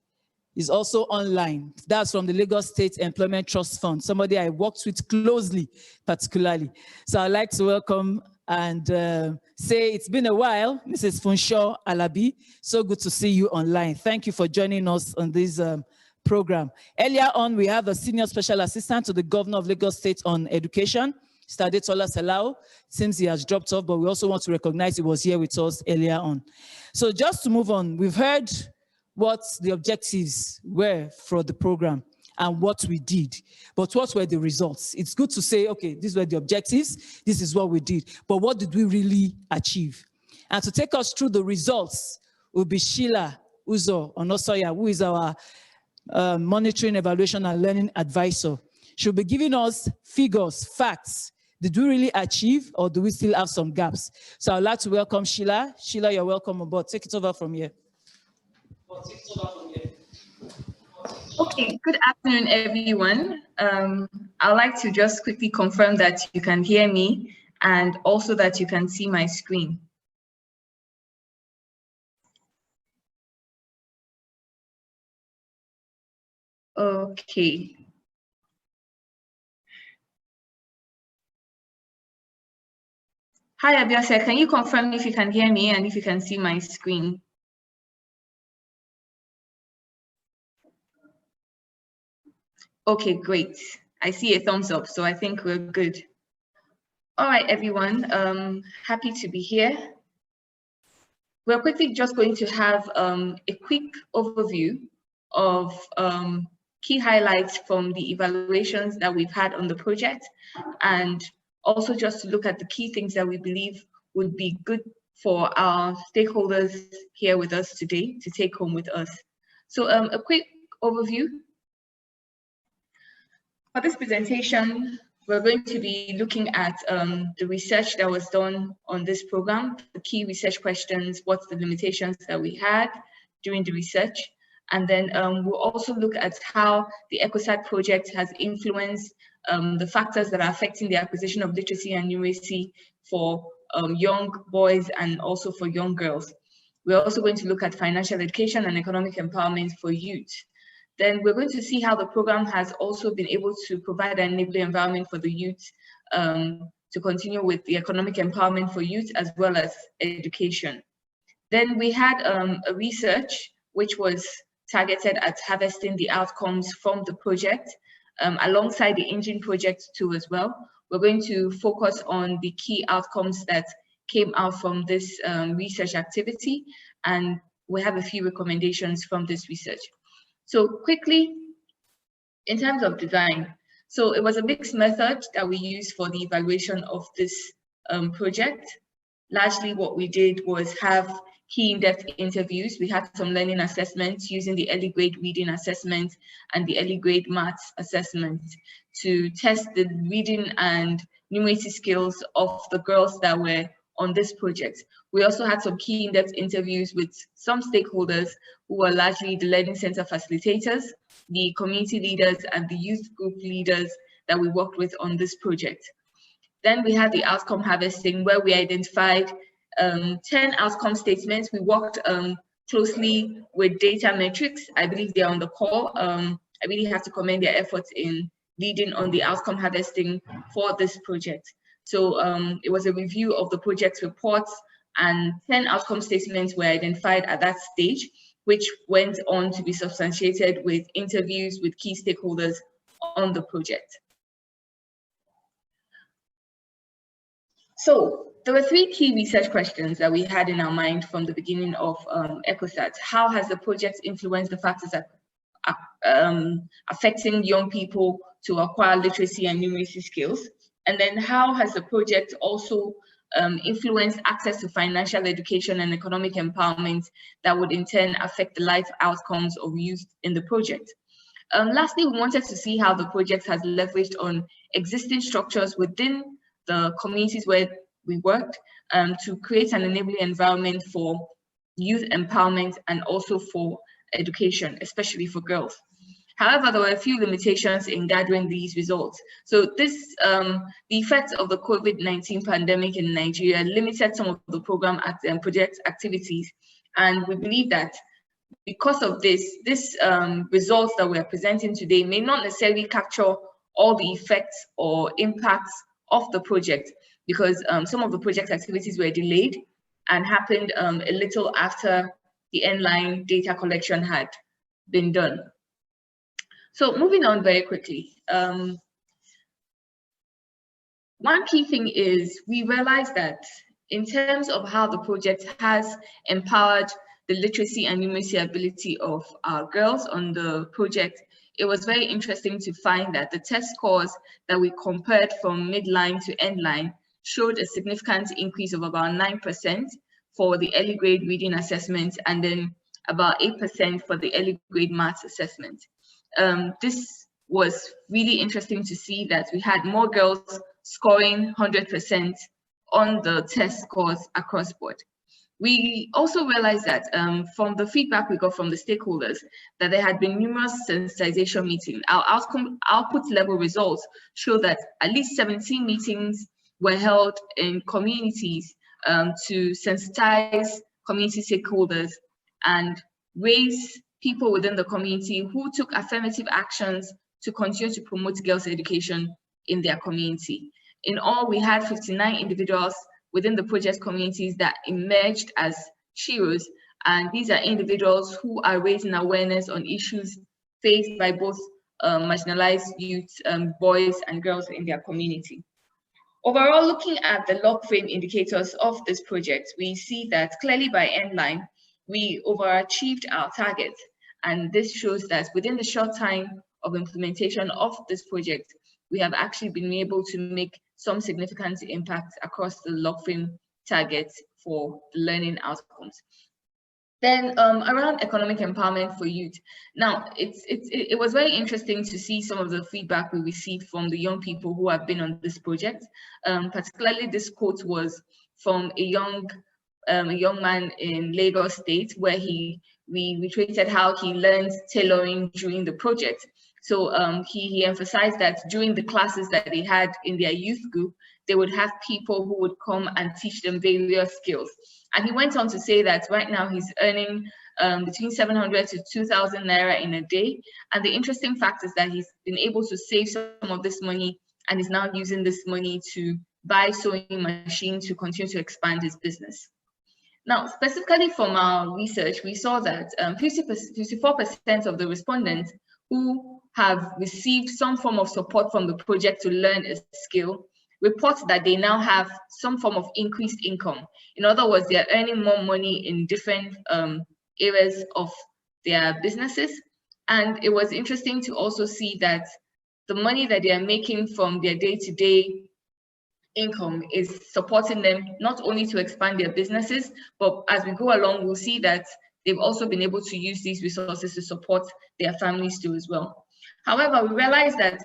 is also online. That's from the Lagos State Employment Trust Fund, somebody I worked with closely, particularly. So I'd like to welcome and say it's been a while, Mrs. Funshaw Alabi. So good to see you online. Thank you for joining us on this program. Earlier on, we have a Senior Special Assistant to the Governor of Lagos State on Education, Stadetola Salau. Seems he has dropped off, but we also want to recognize he was here with us earlier on. So just to move on, we've heard what the objectives were for the program and what we did, but what were the results? It's good to say, okay, these were the objectives, this is what we did, but what did we really achieve? And to take us through the results will be Sheila Uzo Onosoya, who is our monitoring, evaluation, and learning advisor. She'll be giving us figures, facts. Did we really achieve, or do we still have some gaps? So I'd like to welcome Sheila. Sheila, you're welcome aboard. Take it over from here. Okay, good afternoon, everyone. I'd like to just quickly confirm that you can hear me and also that you can see my screen. Okay. Hi, Abiose, can you confirm if you can hear me and if you can see my screen? Okay, great. I see a thumbs up, so I think we're good. All right, everyone, happy to be here. We're quickly just going to have a quick overview of key highlights from the evaluations that we've had on the project, and also just to look at the key things that we believe would be good for our stakeholders here with us today to take home with us. So a quick overview. For this presentation, we're going to be looking at the research that was done on this program, the key research questions, what's the limitations that we had during the research, and then we'll also look at how the ECOSAT project has influenced the factors that are affecting the acquisition of literacy and numeracy for young boys and also for young girls. We're also going to look at financial education and economic empowerment for youth. Then we're going to see how the program has also been able to provide an enabling environment for the youth to continue with the economic empowerment for youth as well as education. Then we had a research which was targeted at harvesting the outcomes from the project alongside the engine project too as well. We're going to focus on the key outcomes that came out from this research activity, and we have a few recommendations from this research. So quickly, in terms of design, so it was a mixed method that we used for the evaluation of this project. Largely what we did was have key in-depth interviews. We had some learning assessments using the early grade reading assessment and the early grade maths assessment to test the reading and numeracy skills of the girls that were on this project. We also had some key in-depth interviews with some stakeholders who were largely the Learning Center facilitators, the community leaders, and the youth group leaders that we worked with on this project. Then we had the outcome harvesting, where we identified 10 outcome statements. We worked closely with data metrics. I believe they're on the call. I really have to commend their efforts in leading on the outcome harvesting for this project. So it was a review of the project's reports, and 10 outcome statements were identified at that stage, which went on to be substantiated with interviews with key stakeholders on the project. So there were 3 key research questions that we had in our mind from the beginning of ECOSAT. How has the project influenced the factors that affecting young people to acquire literacy and numeracy skills? And then how has the project also influenced access to financial education and economic empowerment that would in turn affect the life outcomes of youth in the project? Lastly, we wanted to see how the project has leveraged on existing structures within the communities where we worked to create an enabling environment for youth empowerment and also for education, especially for girls. However, there were a few limitations in gathering these results. So this, the effects of the COVID-19 pandemic in Nigeria limited some of the program project activities. And we believe that because of this, results that we're presenting today may not necessarily capture all the effects or impacts of the project, because some of the project activities were delayed and happened a little after the end-line data collection had been done. So moving on very quickly, one key thing is we realized that in terms of how the project has empowered the literacy and numeracy ability of our girls on the project, it was very interesting to find that the test scores that we compared from midline to endline showed a significant increase of about 9% for the early grade reading assessment, and then about 8% for the early grade maths assessment. This was really interesting to see that we had more girls scoring 100% on the test scores across board. We also realized that from the feedback we got from the stakeholders, that there had been numerous sensitization meetings. Our output level results show that at least 17 meetings were held in communities to sensitize community stakeholders and raise people within the community who took affirmative actions to continue to promote girls' education in their community. In all, we had 59 individuals within the project communities that emerged as sheroes, and these are individuals who are raising awareness on issues faced by both marginalized youth, boys and girls in their community. Overall, looking at the log frame indicators of this project, we see that clearly by end line, we overachieved our target. And this shows that within the short time of implementation of this project, we have actually been able to make some significant impact across the log frame targets for the learning outcomes. Then around economic empowerment for youth. Now, it was very interesting to see some of the feedback we received from the young people who have been on this project. Particularly, this quote was from a young man in Lagos State, where we reiterated how he learned tailoring during the project. So he emphasized that during the classes that they had in their youth group, they would have people who would come and teach them various skills. And he went on to say that right now he's earning between 700 to 2,000 naira in a day. And the interesting fact is that he's been able to save some of this money and is now using this money to buy sewing machine to continue to expand his business. Now, specifically from our research, we saw that 54% of the respondents who have received some form of support from the project to learn a skill report that they now have some form of increased income. In other words, they're earning more money in different areas of their businesses. And it was interesting to also see that the money that they are making from their day-to-day income is supporting them not only to expand their businesses, but as we go along, we'll see that they've also been able to use these resources to support their families too as well. However, we realized that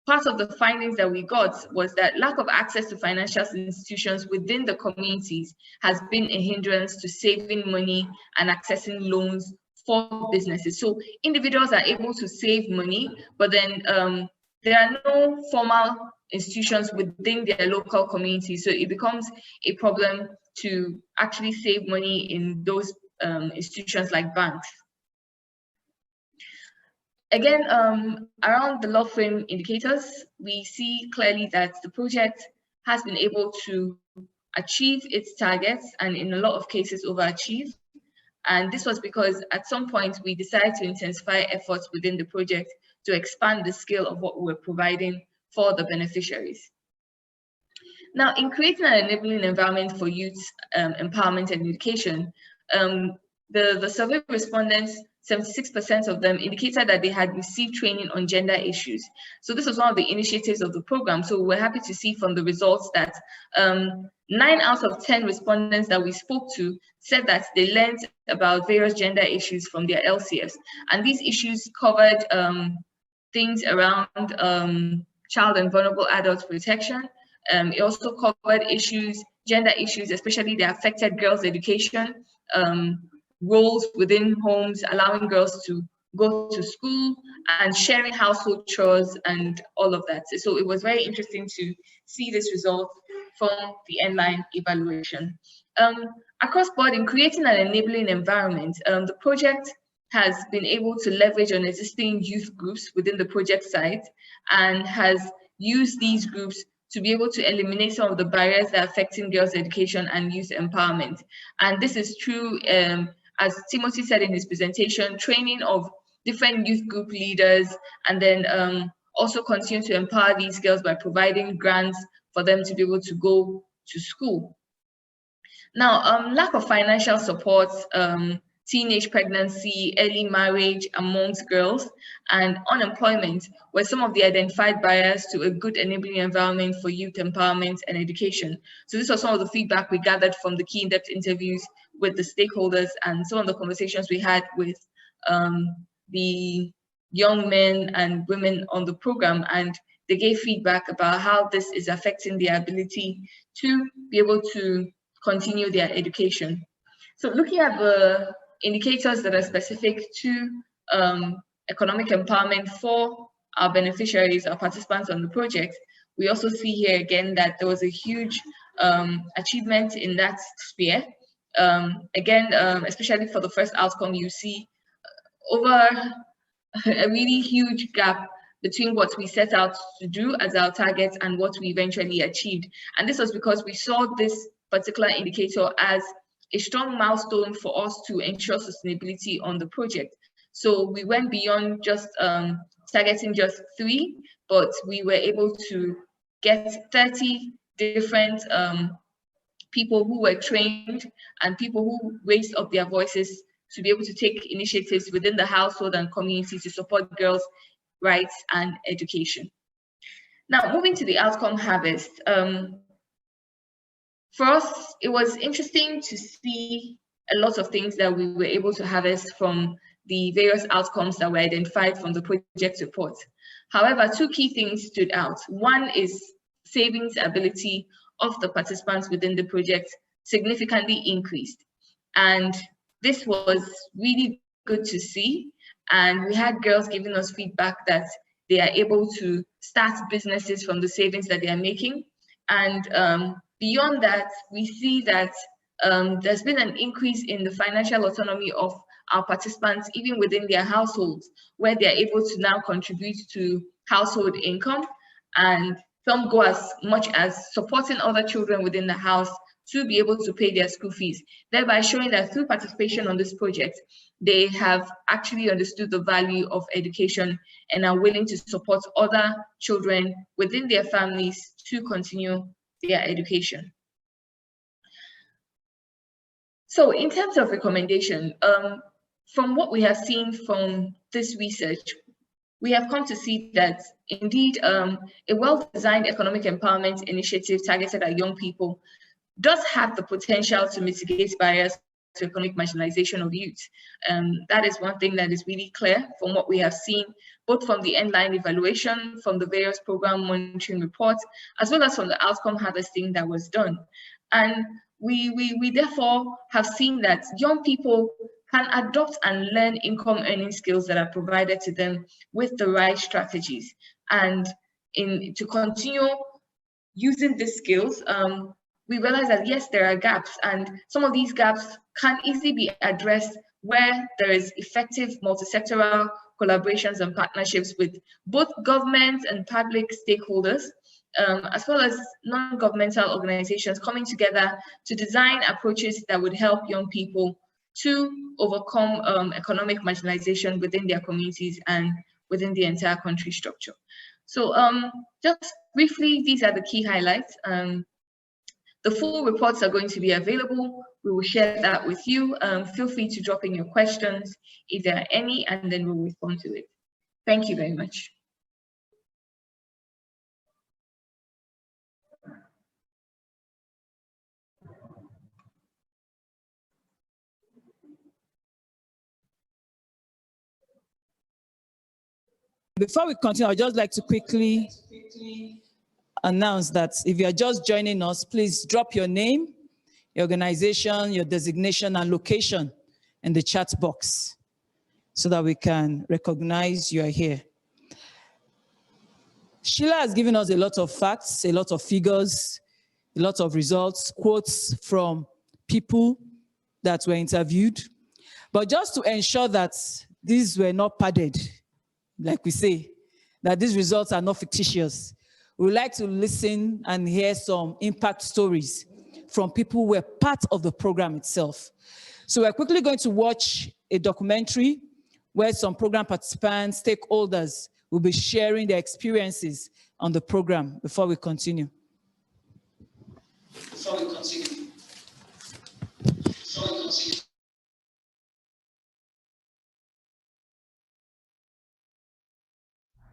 part of the findings that we got was that lack of access to financial institutions within the communities has been a hindrance to saving money and accessing loans for businesses. So individuals are able to save money, but then there are no formal institutions within their local community. So it becomes a problem to actually save money in those institutions like banks. Again, around the log frame indicators, we see clearly that the project has been able to achieve its targets and in a lot of cases overachieve. And this was because at some point we decided to intensify efforts within the project to expand the scale of what we were providing for the beneficiaries. Now, in creating an enabling environment for youth empowerment and education, the survey respondents, 76% of them indicated that they had received training on gender issues. So this was one of the initiatives of the program. So we're happy to see from the results that 9 out of 10 respondents that we spoke to said that they learned about various gender issues from their LCFs. And these issues covered things around child and vulnerable adult protection. It also covered issues, gender issues, especially the affected girls' education, roles within homes, allowing girls to go to school, and sharing household chores and all of that. So it was very interesting to see this result from the end-line evaluation. Across board, in creating an enabling environment, the project has been able to leverage on existing youth groups within the project site and has used these groups to be able to eliminate some of the barriers that are affecting girls' education and youth empowerment. And this is true, as Timothy said in his presentation, training of different youth group leaders, and then also continue to empower these girls by providing grants for them to be able to go to school. Now, lack of financial support, teenage pregnancy, early marriage amongst girls, and unemployment were some of the identified barriers to a good enabling environment for youth empowerment and education. So this was some of the feedback we gathered from the key in-depth interviews with the stakeholders and some of the conversations we had with the young men and women on the program, and they gave feedback about how this is affecting their ability to be able to continue their education. So looking at the indicators that are specific to economic empowerment for our beneficiaries, our participants on the project, we also see here again that there was a huge achievement in that sphere. Again, especially for the first outcome, you see over a really huge gap between what we set out to do as our targets and what we eventually achieved. And this was because we saw this particular indicator as a strong milestone for us to ensure sustainability on the project. So we went beyond just targeting just 3, but we were able to get 30 different people who were trained and people who raised up their voices to be able to take initiatives within the household and community to support girls' rights and education. Now, moving to the outcome harvest. For us, it was interesting to see a lot of things that we were able to harvest from the various outcomes that were identified from the project report. However, two key things stood out. One is savings ability of the participants within the project significantly increased. And this was really good to see. And we had girls giving us feedback that they are able to start businesses from the savings that they are making. And beyond that, we see that there's been an increase in the financial autonomy of our participants, even within their households, where they're able to now contribute to household income, and some go as much as supporting other children within the house to be able to pay their school fees, thereby showing that through participation on this project, they have actually understood the value of education and are willing to support other children within their families to continue their education. So in terms of recommendation, from what we have seen from this research, we have come to see that indeed a well-designed economic empowerment initiative targeted at young people does have the potential to mitigate barriers to economic marginalization of youth. That is one thing that is really clear from what we have seen, both from the end-line evaluation, from the various program monitoring reports, as well as from the outcome harvesting that was done. And we therefore have seen that young people can adopt and learn income earning skills that are provided to them with the right strategies. And to continue using these skills, we realize that yes, there are gaps, and some of these gaps can easily be addressed where there is effective multi-sectoral collaborations and partnerships with both government and public stakeholders, as well as non-governmental organizations coming together to design approaches that would help young people to overcome economic marginalization within their communities and within the entire country structure. So just briefly, these are the key highlights. The full reports are going to be available. We will share that with you. Feel free to drop in your questions if there are any, and then we'll respond to it. Thank you very much. Before we continue, I'd just like to quickly announce that if you are just joining us, please drop your name, your organization, your designation, and location in the chat box so that we can recognize you are here. Sheila has given us a lot of facts, a lot of figures, a lot of results, quotes from people that were interviewed. But just to ensure that these were not padded, like we say, that these results are not fictitious, we would like to listen and hear some impact stories from people who were part of the program itself. So we're quickly going to watch a documentary where some program participants, stakeholders, will be sharing their experiences on the program before we continue.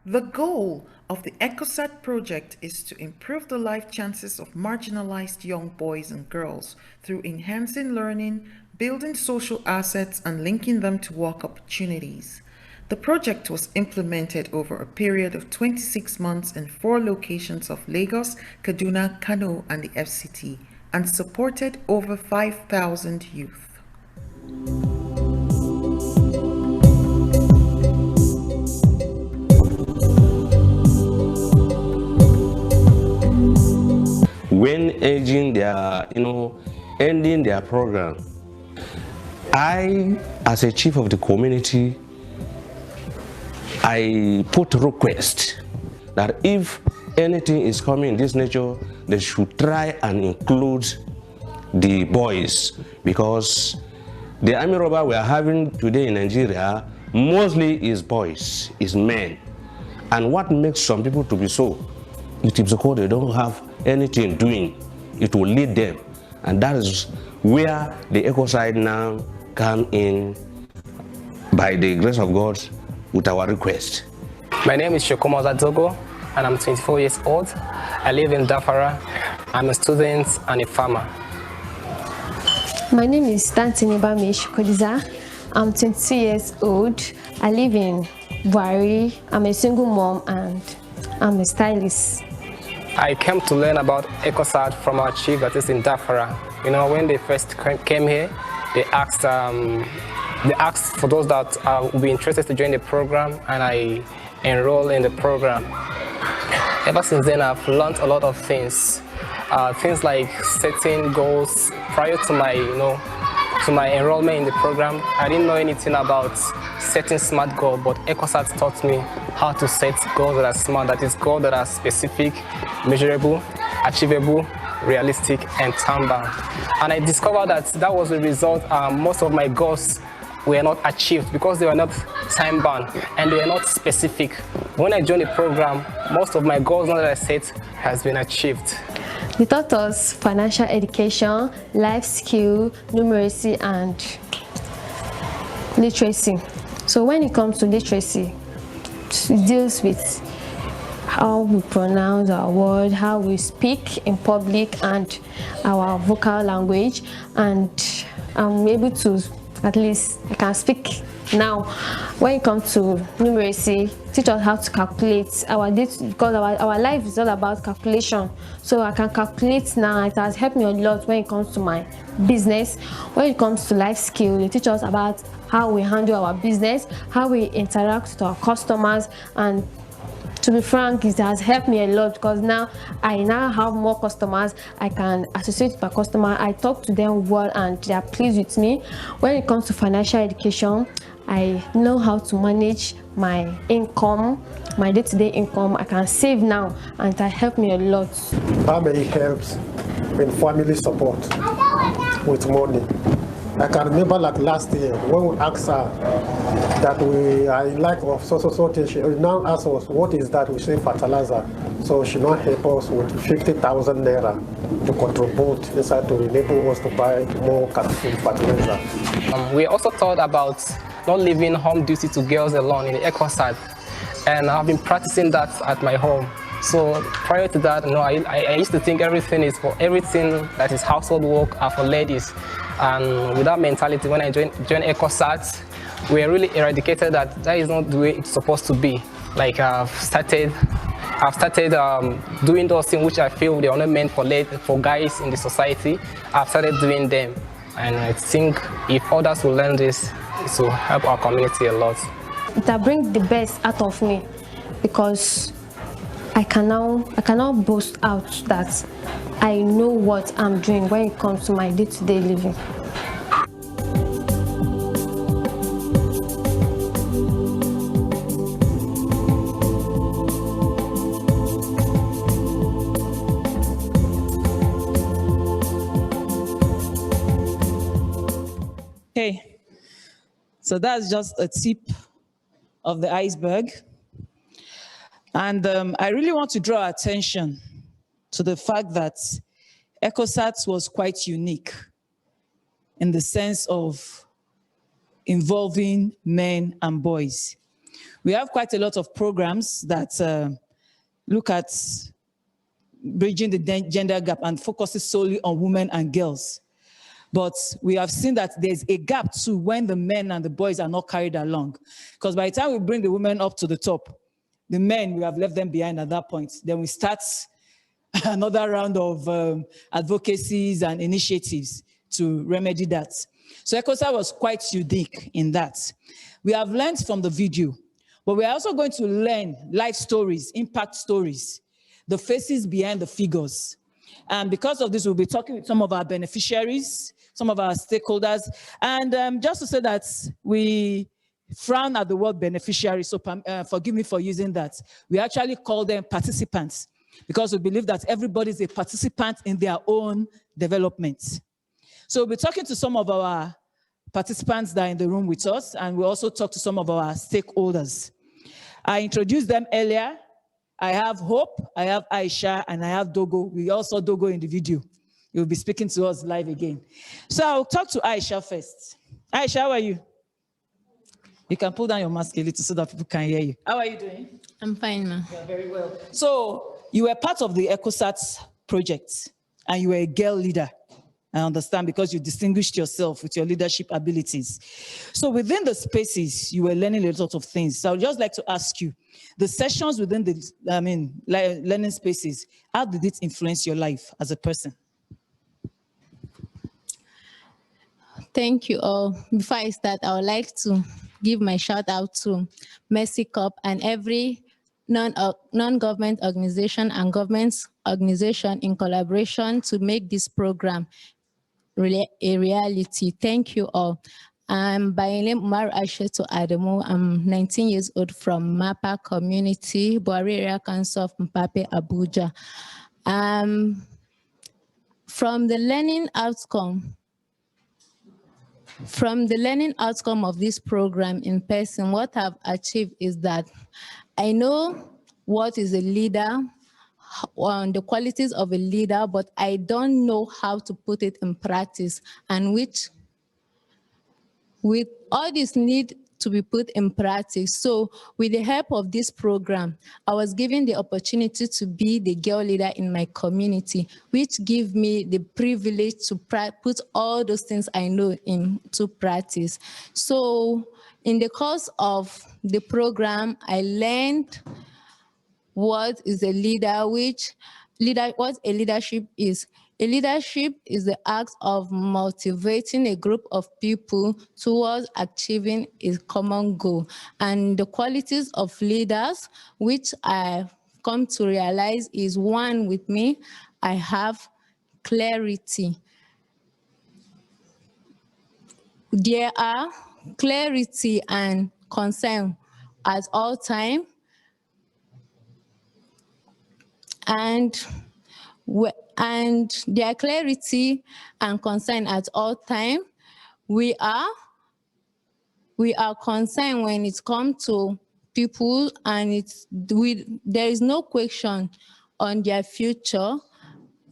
The goal of the ECOSAT project is to improve the life chances of marginalized young boys and girls through enhancing learning, building social assets, and linking them to work opportunities. The project was implemented over a period of 26 months in 4 locations of Lagos, Kaduna, Kano, and the FCT, and supported over 5,000 youth. When ending their program, I, as a chief of the community, I put request that if anything is coming in this nature, they should try and include the boys, because the army robber we are having today in Nigeria mostly is boys, is men. And what makes some people to be so Itibzoko, they don't have anything doing. It will lead them. And that is where the ECOSAT now come in by the grace of God with our request. My name is Shokomoza Dogo, and I'm 24 years old. I live in Dafara. I'm a student and a farmer. My name is Dantini Bamish Kodiza. I'm 22 years old. I live in Buari. I'm a single mom and I'm a stylist. I came to learn about ECOSAT from our chief that is in Dafara. You know, when they first came here, they asked for those that would be interested to join the program, and I enrolled in the program. Ever since then, I've learned a lot of things. Things like setting goals. Prior to my, to my enrollment in the program, I didn't know anything about setting SMART goals, but ECOSAT taught me how to set goals that are SMART, that is goals that are specific, measurable, achievable, realistic, and time-bound. And I discovered that was the result. Most of my goals were not achieved because they were not time-bound and they were not specific. When I joined the program, most of my goals that I set has been achieved. They taught us financial education, life skill, numeracy, and literacy. So when it comes to literacy, it deals with how we pronounce our word, how we speak in public, and our vocal language. And I'm able to, at least I can speak now. When it comes to numeracy, teach us how to calculate our data, because our life is all about calculation. So I can calculate now. It has helped me a lot when it comes to my business. When it comes to life skill, they teach us about how we handle our business, how we interact with our customers, and to be frank, it has helped me a lot because now I have more customers. I can associate with my customer. I talk to them well and they are pleased with me. When it comes to financial education, I know how to manage my income, my day-to-day income. I can save now, and that helped me a lot. Family helps in family support with money. I can remember like last year when we asked her that I like of so thing, she now asks us what is that, we say fertilizer. So she now help us with 50,000 naira to contribute inside to enable us to buy more fertilizer. We also thought about not leaving home duty to girls alone in the ECOSAT, and I've been practicing that at my home. So prior to that, I used to think everything that is household work are for ladies. And with that mentality, when I joined ECOSAT, we really eradicated that is not the way it's supposed to be. Like I've started doing those things which I feel they are not meant for guys in the society. I've started doing them, and I think if others will learn this, it will help our community a lot. It will bring the best out of me because I can now boast out that I know what I'm doing when it comes to my day-to-day living. Okay, so that's just a tip of the iceberg. And I really want to draw attention to the fact that ECOSAT was quite unique in the sense of involving men and boys. We have quite a lot of programs that look at bridging the gender gap and focuses solely on women and girls. But we have seen that there's a gap too when the men and the boys are not carried along. Because by the time we bring the women up to the top, the men, we have left them behind at that point. Then we start another round of advocacies and initiatives to remedy that. So ECOSAT was quite unique in that. We have learned from the video, but we are also going to learn life stories, impact stories, the faces behind the figures. And because of this, we'll be talking with some of our beneficiaries, some of our stakeholders. And just to say that we frown at the word beneficiary, so forgive me for using that. We actually call them participants because we believe that everybody is a participant in their own development. So we'll be talking to some of our participants that are in the room with us, and we'll also talk to some of our stakeholders. I introduced them earlier. I have Hope, I have Aisha, and I have Dogo. We also Dogo in the video. You'll be speaking to us live again. So I'll talk to Aisha first. Aisha, how are you? You can pull down your mask a little so that people can hear you. How are you doing? I'm fine, ma. Yeah, very well. So you were part of the ECOSAT project and you were a girl leader. I understand, because you distinguished yourself with your leadership abilities. So within the spaces, you were learning a lot of things. So I would just like to ask you, the sessions within the, learning spaces, how did it influence your life as a person? Thank you all. Before I start, I would like to give my shout out to Mercy Cup and every non-government organization and government organization in collaboration to make this program a reality. Thank you all. I'm by name Umar Aishetu Adamu. I'm 19 years old from Mapa community, Buari area council of Mpape, Abuja. From the learning outcome of this program in person, what I've achieved is that I know what is a leader, on the qualities of a leader, but I don't know how to put it in practice, and with all this need to be put in practice. So with the help of this program, I was given the opportunity to be the girl leader in my community, which gave me the privilege to put all those things I know into practice. So in the course of the program, I learned what is a leader, what a leadership is. A leadership is the act of motivating a group of people towards achieving a common goal. And the qualities of leaders, which I've come to realize is one with me, I have clarity. There are clarity and concern at all times. And their clarity and concern at all time. We are concerned when it comes to people, and there is no question on their future.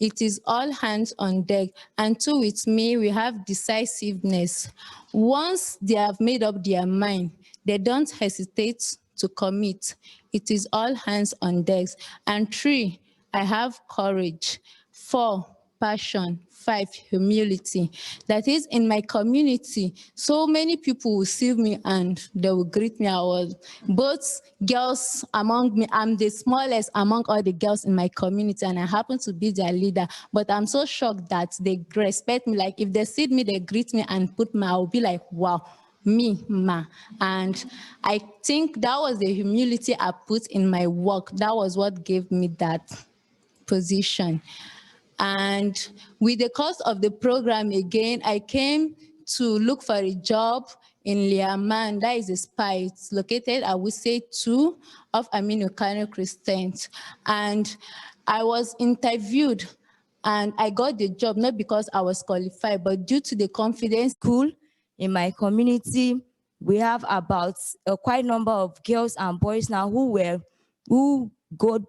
It is all hands on deck. And two, with me, we have decisiveness. Once they have made up their mind, they don't hesitate to commit. It is all hands on deck. And three, I have courage. 4, passion. 5, humility. That is, in my community, so many people will see me and they will greet me. Both girls among me, I'm the smallest among all the girls in my community, and I happen to be their leader. But I'm so shocked that they respect me. Like, if they see me, they greet me and I'll be like, wow, me, ma. And I think that was the humility I put in my work. That was what gave me that position. And with the course of the program again, I came to look for a job in Liaman. That is a spy. It's located, I would say, 2 of Aminu Kano Christians. And I was interviewed and I got the job, not because I was qualified, but due to the confidence. School in my community, we have about a quite number of girls and boys now who got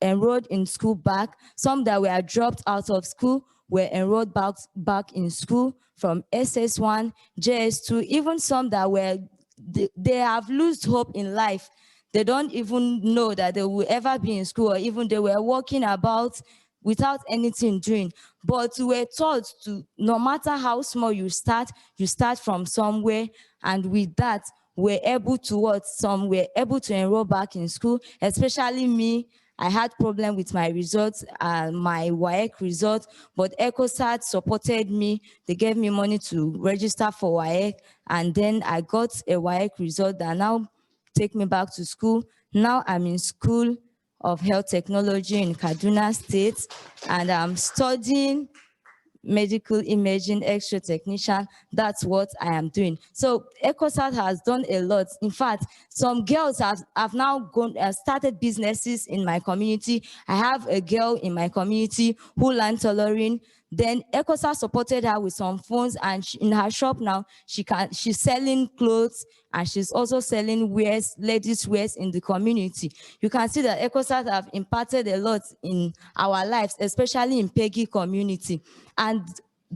enrolled in school back. Some that were dropped out of school were enrolled back in school from SS1, JS2, even some that they have lost hope in life. They don't even know that they will ever be in school, or even they were walking about without anything doing. But we were taught to, no matter how small you start from somewhere, and with that, we're able to enroll back in school, especially me. I had problem with my results, my WAEC result, but ECOSAT supported me. They gave me money to register for WAEC, and then I got a WAEC result that now take me back to school. Now I'm in School of Health Technology in Kaduna State, and I'm studying medical imaging X-ray technician. That's what I am doing. So ECOSAT has done a lot. In fact, some girls have now started businesses in my community. I have a girl in my community who learned tailoring. Then ECOSAT supported her with some funds, and in her shop now, she's selling clothes, and she's also selling wares, ladies' wares in the community. You can see that ECOSAT have impacted a lot in our lives, especially in Peggy community. And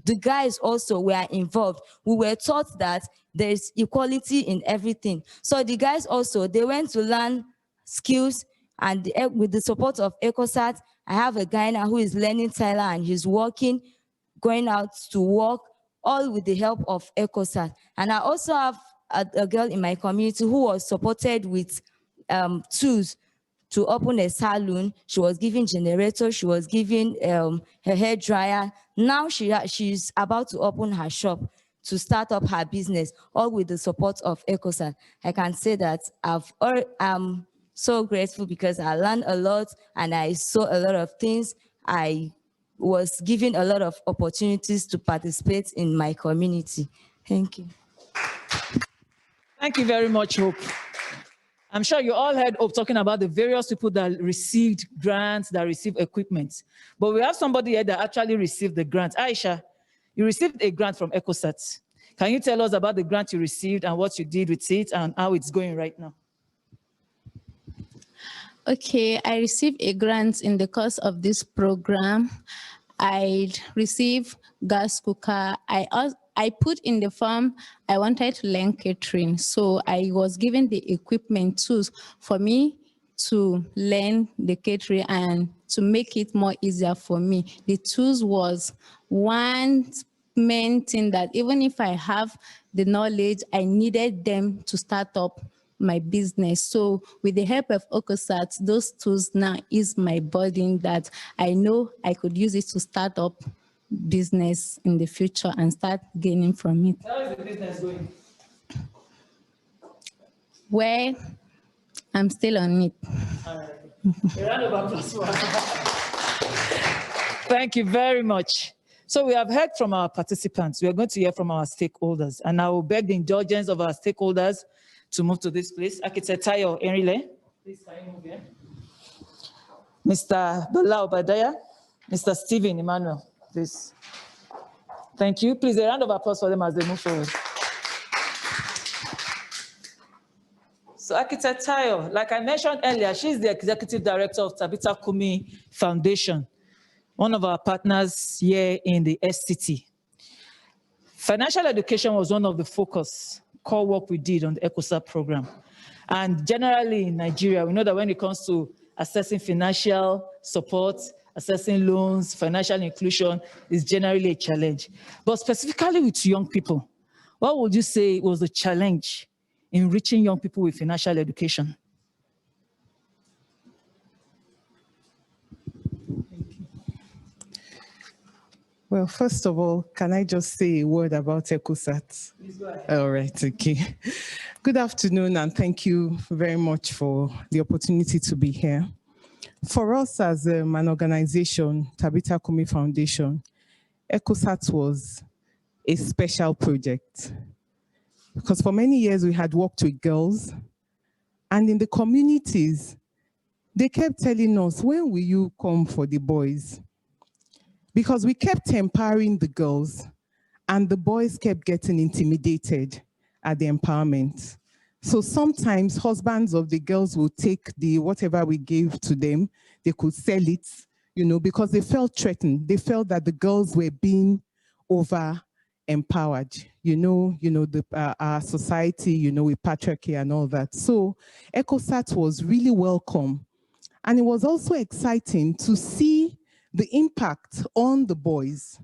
the guys also were involved. We were taught that there's equality in everything. So the guys also, they went to learn skills, and with the support of ECOSAT, I have a guy now who is learning Tyler, and he's working, going out to work, all with the help of ECOSAT. And I also have a girl in my community who was supported with tools to open a salon. She was given generator, she was given her hair dryer. Now she's about to open her shop to start up her business, all with the support of ECOSAT. I can say that I'm so grateful because I learned a lot and I saw a lot of things. I was given a lot of opportunities to participate in my community. Thank you. Thank you very much, Hope. I'm sure you all heard Hope talking about the various people that received grants, that received equipment. But we have somebody here that actually received the grant. Aisha, you received a grant from ECOSAT. Can you tell us about the grant you received and what you did with it and how it's going right now? Okay, I received a grant in the course of this program. I received gas cooker. I put in the form I wanted to learn catering. So I was given the equipment tools for me to learn the catering and to make it more easier for me. The tools was one main thing that even if I have the knowledge, I needed them to start up my business. So with the help of ECOSAT, those tools now is my burden that I know I could use it to start up business in the future and start gaining from it. How is the business going? Well, I'm still on it. All right. A round of applause for her. Thank you very much. So we have heard from our participants. We are going to hear from our stakeholders. And I will beg the indulgence of our stakeholders to move to this place. Architect Tayo Enrile, please can you move here? Mr. Bola Obadiah, Mr. Stephen Emmanuel, please. Thank you. Please, a round of applause for them as they move forward. So Architect Tayo, like I mentioned earlier, she's the Executive Director of Tabitha Kumi Foundation, one of our partners here in the SCT. Financial education was one of the core work we did on the ECOSAT program. And generally in Nigeria, we know that when it comes to assessing financial support, assessing loans, financial inclusion is generally a challenge. But specifically with young people, what would you say was the challenge in reaching young people with financial education? Well, first of all, can I just say a word about ECOSAT? Please go ahead. All right, okay. Good afternoon, and thank you very much for the opportunity to be here. For us as an organization, Tabitha Kumi Foundation, ECOSAT was a special project because for many years we had worked with girls, and in the communities, they kept telling us, when will you come for the boys? Because we kept empowering the girls and the boys kept getting intimidated at the empowerment. So sometimes husbands of the girls would take whatever we gave to them, they could sell it, because they felt threatened. They felt that the girls were being over empowered, our society, with patriarchy and all that. So ECOSAT was really welcome. And it was also exciting to see the impact on the boys.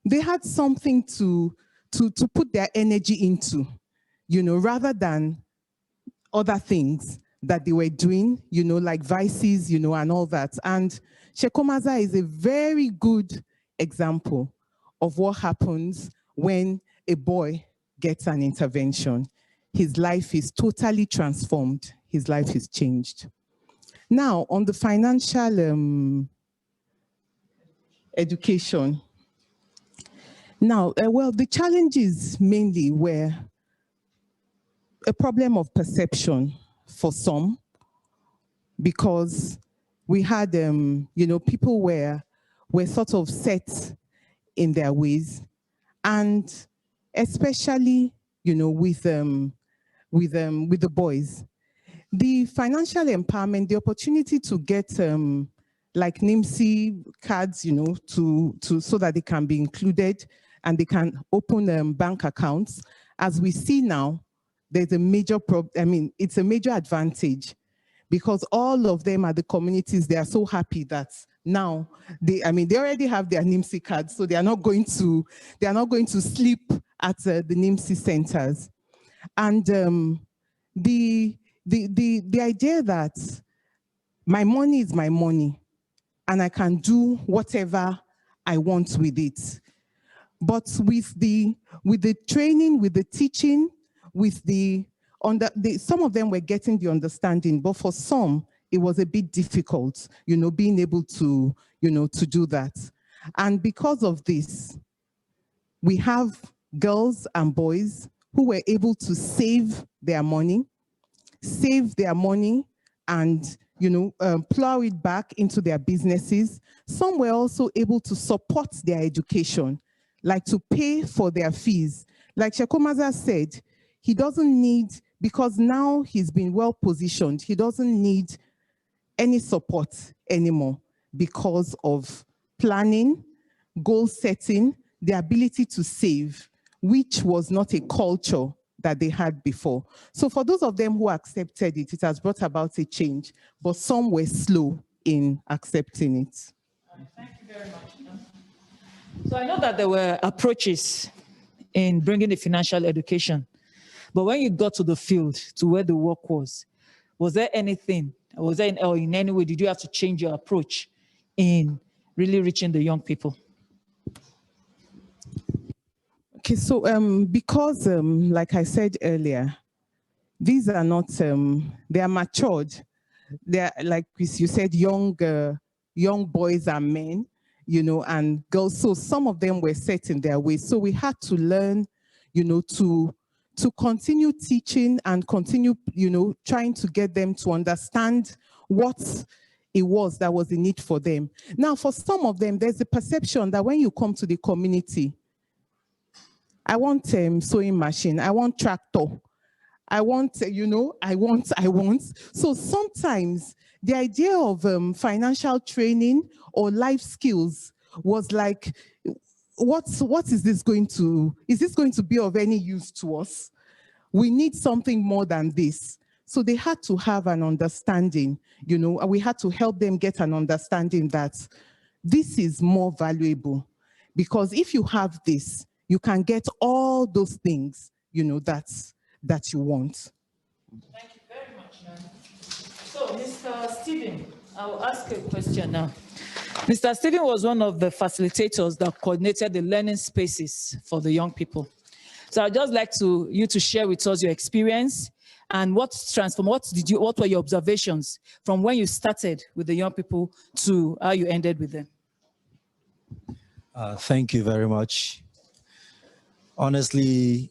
They had something to put their energy into, rather than other things that they were doing, like vices, and all that. And Shekomaza is a very good example of what happens when a boy gets an intervention. His life is totally transformed. His life is changed. Now, on the financial education. Now, well, the challenges mainly were a problem of perception for some, because we had, people were sort of set in their ways, and especially, you know, with the boys. The financial empowerment, the opportunity to get like NIMSI cards, you know, so that they can be included and they can open bank accounts. As we see now, there's a major it's a major advantage, because all of them are the communities. They are so happy that now they already have their NIMSI cards, so they are not going to sleep at the NIMSI centers. And the idea that my money is my money and I can do whatever I want with it. But with the training, with the teaching, with some of them were getting the understanding, but for some, it was a bit difficult, you know, being able to, you know, to do that. And because of this, we have girls and boys who were able to save their money and, you know, plow it back into their businesses. Some were also able to support their education, like to pay for their fees. Like Shekomaza said, he doesn't need, because now he's been well positioned, he doesn't need any support anymore because of planning, goal setting, the ability to save, which was not a culture that they had before. So for those of them who accepted it, it has brought about a change, but some were slow in accepting it. Thank you very much. So I know that there were approaches in bringing the financial education, but when you got to the field, to where the work was there anything, or in any way, did you have to change your approach in really reaching the young people? Okay, so because, like I said earlier, these are not, they are matured. They are, like you said, young boys and men, you know, and girls. So some of them were set in their ways. So we had to learn, you know, to continue teaching and continue, you know, trying to get them to understand what it was that was in need for them. Now, for some of them, there's a perception that when you come to the community, I want sewing machine, I want tractor, I want, you know, I want. So sometimes the idea of financial training or life skills was like, what is this going to be of any use to us? We need something more than this. So they had to have an understanding, you know, we had to help them get an understanding that this is more valuable, because if you have this, you can get all those things, you know, that you want. Thank you very much, ma'am. So, Mr. Stephen, I'll ask a question now. Mr. Stephen was one of the facilitators that coordinated the learning spaces for the young people. So I'd just like you to share with us your experience and what were your observations from when you started with the young people to how you ended with them? Thank you very much. Honestly,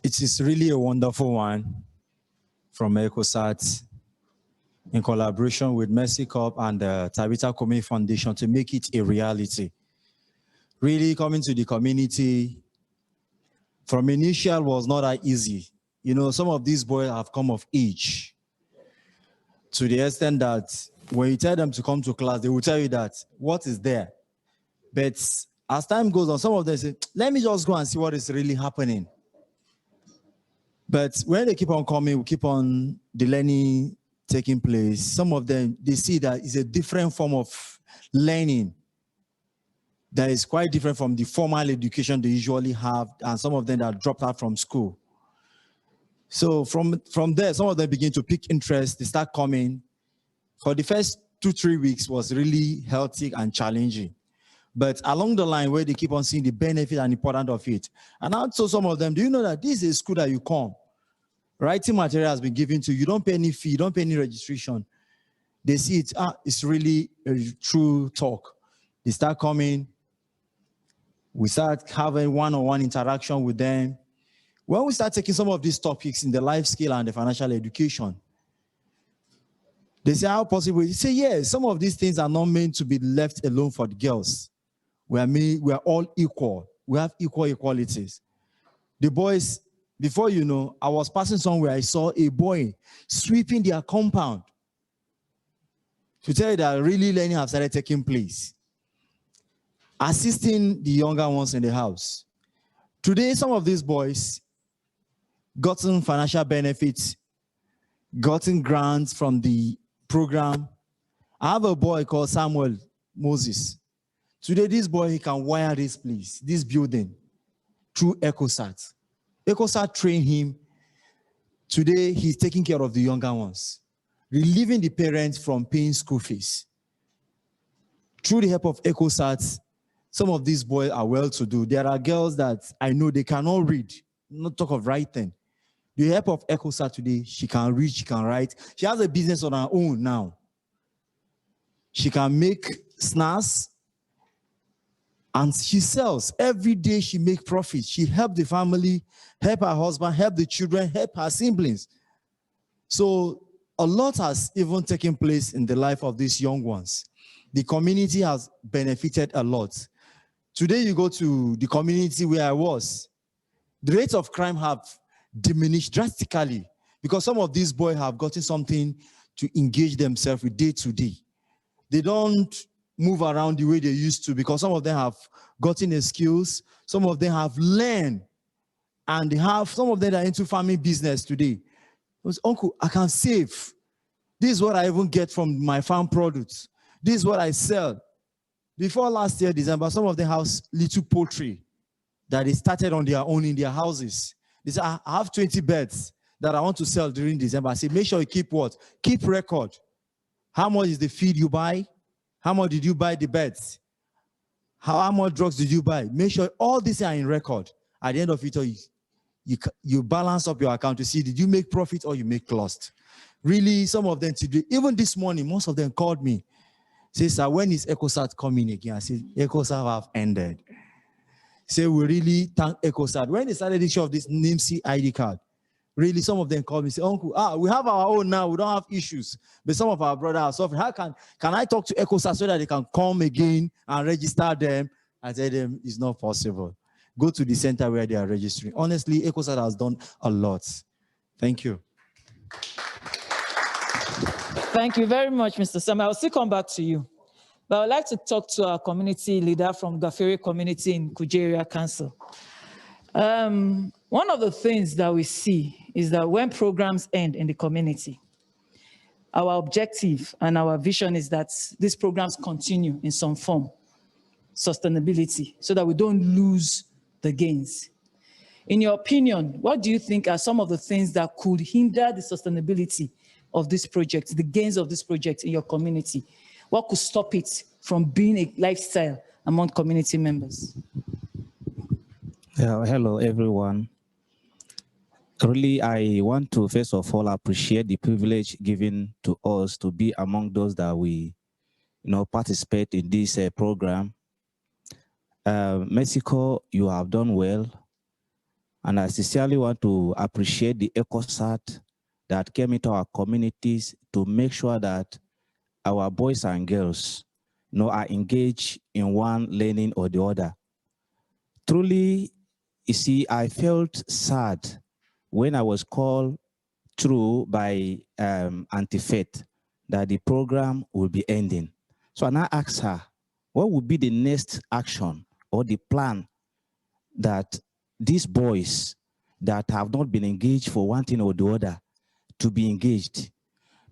it is really a wonderful one from ECOSAT in collaboration with Mercy Corp and the Tabitha Kumi Foundation to make it a reality. Really coming to the community from initial was not that easy. You know, some of these boys have come of age to the extent that when you tell them to come to class, they will tell you that what is there. But as time goes on, some of them say, let me just go and see what is really happening. But when they keep on coming, we keep on the learning taking place. Some of them, they see that it's a different form of learning that is quite different from the formal education they usually have, and some of them that dropped out from school. So from there, some of them begin to pick interest, they start coming. For the first 2-3 weeks was really healthy and challenging. But along the line where they keep on seeing the benefit and importance of it. And also some of them, do you know that this is a school that you come? Writing material has been given to you. You don't pay any fee, you don't pay any registration. They see it, it's really a true talk. They start coming. We start having one-on-one interaction with them. When we start taking some of these topics in the life skill and the financial education, they say, how possible? You say, yes, some of these things are not meant to be left alone for the girls. We are all equal. We have equal equalities. The boys, before you know, I was passing somewhere, I saw a boy sweeping their compound. To tell you that really learning have started taking place. Assisting the younger ones in the house. Today, some of these boys gotten financial benefits, gotten grants from the program. I have a boy called Samuel Moses. Today, this boy, he can wire this place, this building, through ECOSAT. ECOSAT trained him. Today, he's taking care of the younger ones, relieving the parents from paying school fees. Through the help of ECOSAT, some of these boys are well-to-do. There are girls that I know they cannot read, not talk of writing. The help of ECOSAT today, she can read, she can write. She has a business on her own now. She can make snacks, and she sells. Every day she makes profit. She helps the family, help her husband, help the children, help her siblings. So a lot has even taken place in the life of these young ones. The community has benefited a lot. Today you go to the community where I was, the rates of crime have diminished drastically because some of these boys have gotten something to engage themselves with day to day. They don't move around the way they used to because some of them have gotten the skills, some of them have learned, and they have, some of them are into farming business today. Because, uncle, I can save. This is what I even get from my farm products. This is what I sell. Before last year, December, some of them have little poultry that they started on their own in their houses. They said, I have 20 birds that I want to sell during December. I said, make sure you keep what? Keep record. How much is the feed you buy? How much did you buy the birds? How much drugs did you buy? Make sure all these are in record. At the end of it, you balance up your account to see, did you make profit or you make loss? Really, some of them today, even this morning, most of them called me. Say, sir, when is ECOSAT coming again? I said, ECOSAT have ended. Say, we really thank ECOSAT. When they started the issue of this NIMSI ID card, really, some of them called me and say, uncle, we have our own now, we don't have issues. But some of our brothers are suffering. How can I talk to ECOSAT so that they can come again and register them? I tell them, it's not possible. Go to the center where they are registering. Honestly, ECOSAT has done a lot. Thank you. Thank you very much, Mr. Sam. I'll still come back to you. But I'd like to talk to our community leader from Gafere community in Kujeria Council. One of the things that we see is that when programs end in the community, our objective and our vision is that these programs continue in some form, sustainability, so that we don't lose the gains. In your opinion, what do you think are some of the things that could hinder the sustainability of this project, the gains of this project in your community? What could stop it from being a lifestyle among community members? Hello, everyone. Really, I want to first of all appreciate the privilege given to us to be among those that we, participate in this program. Mexico, you have done well, and I sincerely want to appreciate the ECOSAT that came into our communities to make sure that our boys and girls, are engaged in one learning or the other. Truly, you see, I felt sad when I was called through by Anti-Faith that the program will be ending. So I now asked her, what would be the next action or the plan that these boys that have not been engaged for one thing or the other to be engaged?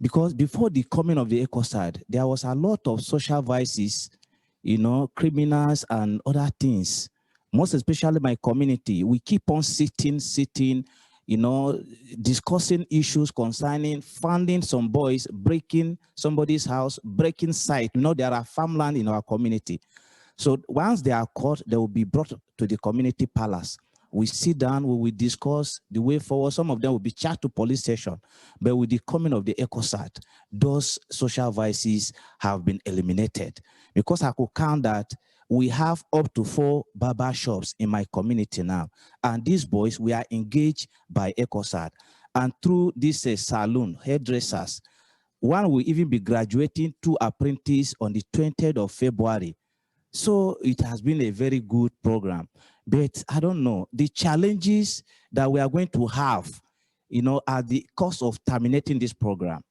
Because before the coming of the ECOSAT, there was a lot of social vices, criminals and other things. Most especially my community, we keep on sitting, discussing issues concerning finding some boys, breaking somebody's house, breaking site. There are farmland in our community. So once they are caught, they will be brought to the community palace. We sit down, we will discuss the way forward. Some of them will be charged to police station. But with the coming of the ECOSAT, those social vices have been eliminated. Because I could count that we have up to 4 barber shops in my community now. And these boys, we are engaged by ECOSAT. And through this saloon, hairdressers, one will even be graduating 2 apprentices on the 20th of February. So it has been a very good program. But I don't know, the challenges that we are going to have, at the cost of terminating this program,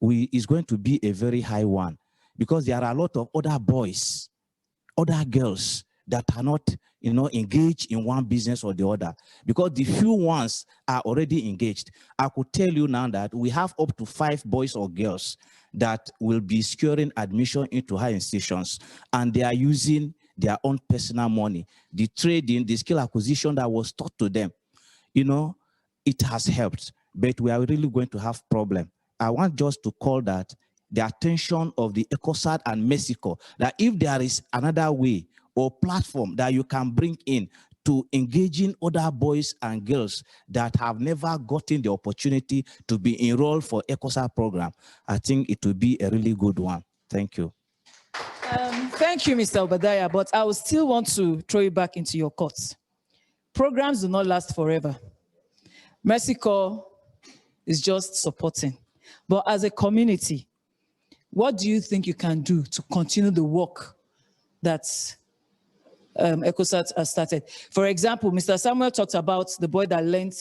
is going to be a very high one, because there are a lot of other boys, other girls that are not, engaged in one business or the other, because the few ones are already engaged. I could tell you now that we have up to 5 boys or girls that will be securing admission into high institutions, and they are using their own personal money. The trading, the skill acquisition that was taught to them, it has helped, but we are really going to have problem. I want just to call that the attention of the ECOSAT and Mexico, that if there is another way or platform that you can bring in to engaging other boys and girls that have never gotten the opportunity to be enrolled for ECOSAT program, I think it will be a really good one. Thank you. Thank you, Mr. Obadiah, but I will still want to throw you back into your courts. Programs do not last forever. Mexico is just supporting. But as a community, what do you think you can do to continue the work that ECOSAT has started? For example, Mr. Samuel talked about the boy that learned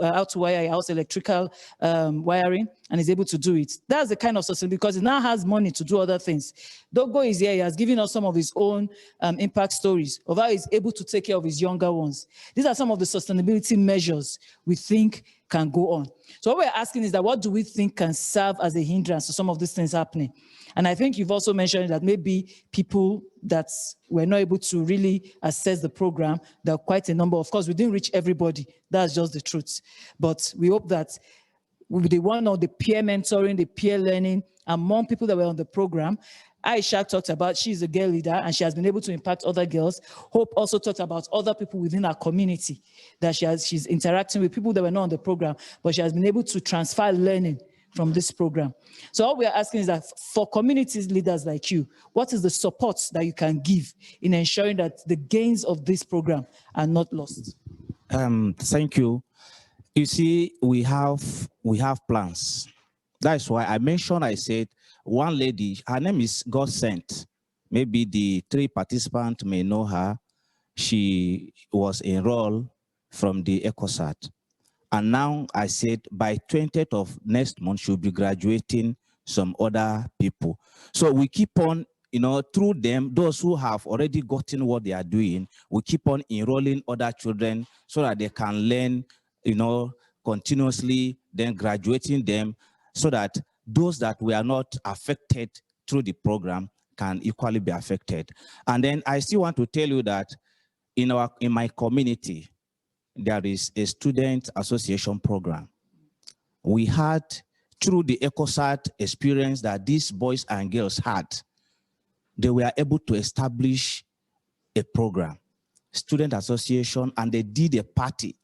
how to wire a house, electrical wiring, and is able to do it. That's the kind of sustainability, because he now has money to do other things. Dogo is here, he has given us some of his own impact stories of how he's able to take care of his younger ones. These are some of the sustainability measures we think can go on. So what we're asking is that, what do we think can serve as a hindrance to some of these things happening? And I think you've also mentioned that maybe people that were not able to really assess the program, there are quite a number. Of course, we didn't reach everybody. That's just the truth. But we hope that with the one of the peer mentoring, the peer learning, among people that were on the program, Aisha talked about, she's a girl leader and she has been able to impact other girls. Hope also talked about other people within our community that she's interacting with, people that were not on the program, but she has been able to transfer learning from this program. So all we are asking is that for communities leaders like you, what is the support that you can give in ensuring that the gains of this program are not lost? Thank you. You see, we have plans. That's why I said, one lady, her name is God Sent. Maybe the 3 participants may know her. She was enrolled from the ECOSAT. And now I said by 20th of next month, she'll be graduating some other people. So we keep on, through them, those who have already gotten what they are doing, we keep on enrolling other children so that they can learn, continuously, then graduating them, so that those that were not affected through the program can equally be affected. And then I still want to tell you that in my community, there is a student association program. We had, through the ECOSAT experience that these boys and girls had, they were able to establish a program, student association, and they did a party.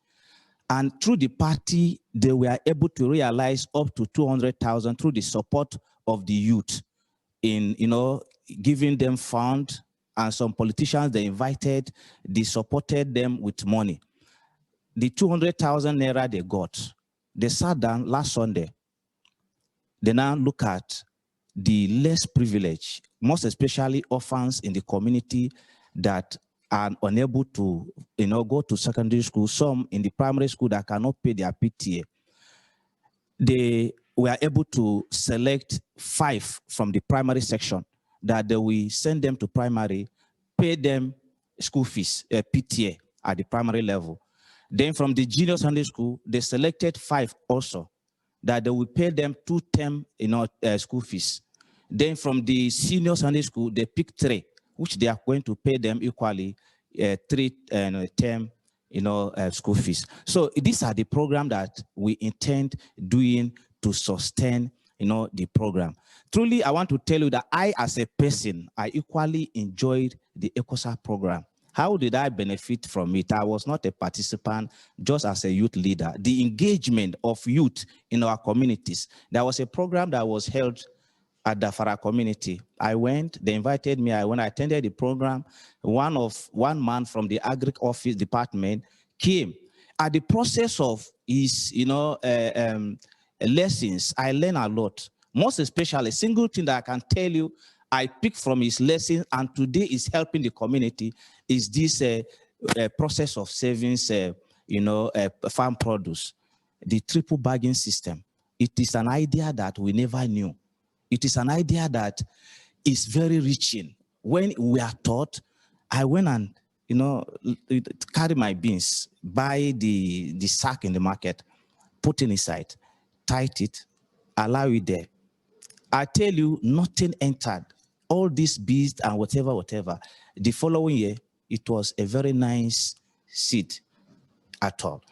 And through the party, they were able to realize up to 200,000 through the support of the youth in, giving them funds, and some politicians they invited, they supported them with money. The 200,000 naira they got, they sat down last Sunday. They now look at the less privileged, most especially orphans in the community that are unable to, go to secondary school, some in the primary school that cannot pay their PTA. They were able to select 5 from the primary section that they will send them to primary, pay them school fees, PTA at the primary level. Then from the junior Sunday school, they selected 5 also that they will pay them 2 term, school fees. Then from the senior Sunday school, they picked 3, which they are going to pay them equally 3 term, school fees. So these are the program that we intend doing to sustain, the program. Truly, I want to tell you that I, as a person, I equally enjoyed the ECOSAT program. How did I benefit from it? I was not a participant, just as a youth leader. The engagement of youth in our communities. There was a program that was held at the Farah community. I went, they invited me. When I attended the program, one man from the agri office department came. At the process of his, lessons, I learned a lot. Most especially, a single thing that I can tell you, I picked from his lesson, and today is helping the community, is this process of savings, farm produce, the triple bagging system. It is an idea that we never knew. It is an idea that is very reaching. When we are taught, I went and, carry my beans, buy the sack in the market, put it inside, tight it, allow it there. I tell you, nothing entered. All these bees and whatever. The following year, it was a very nice seed at all.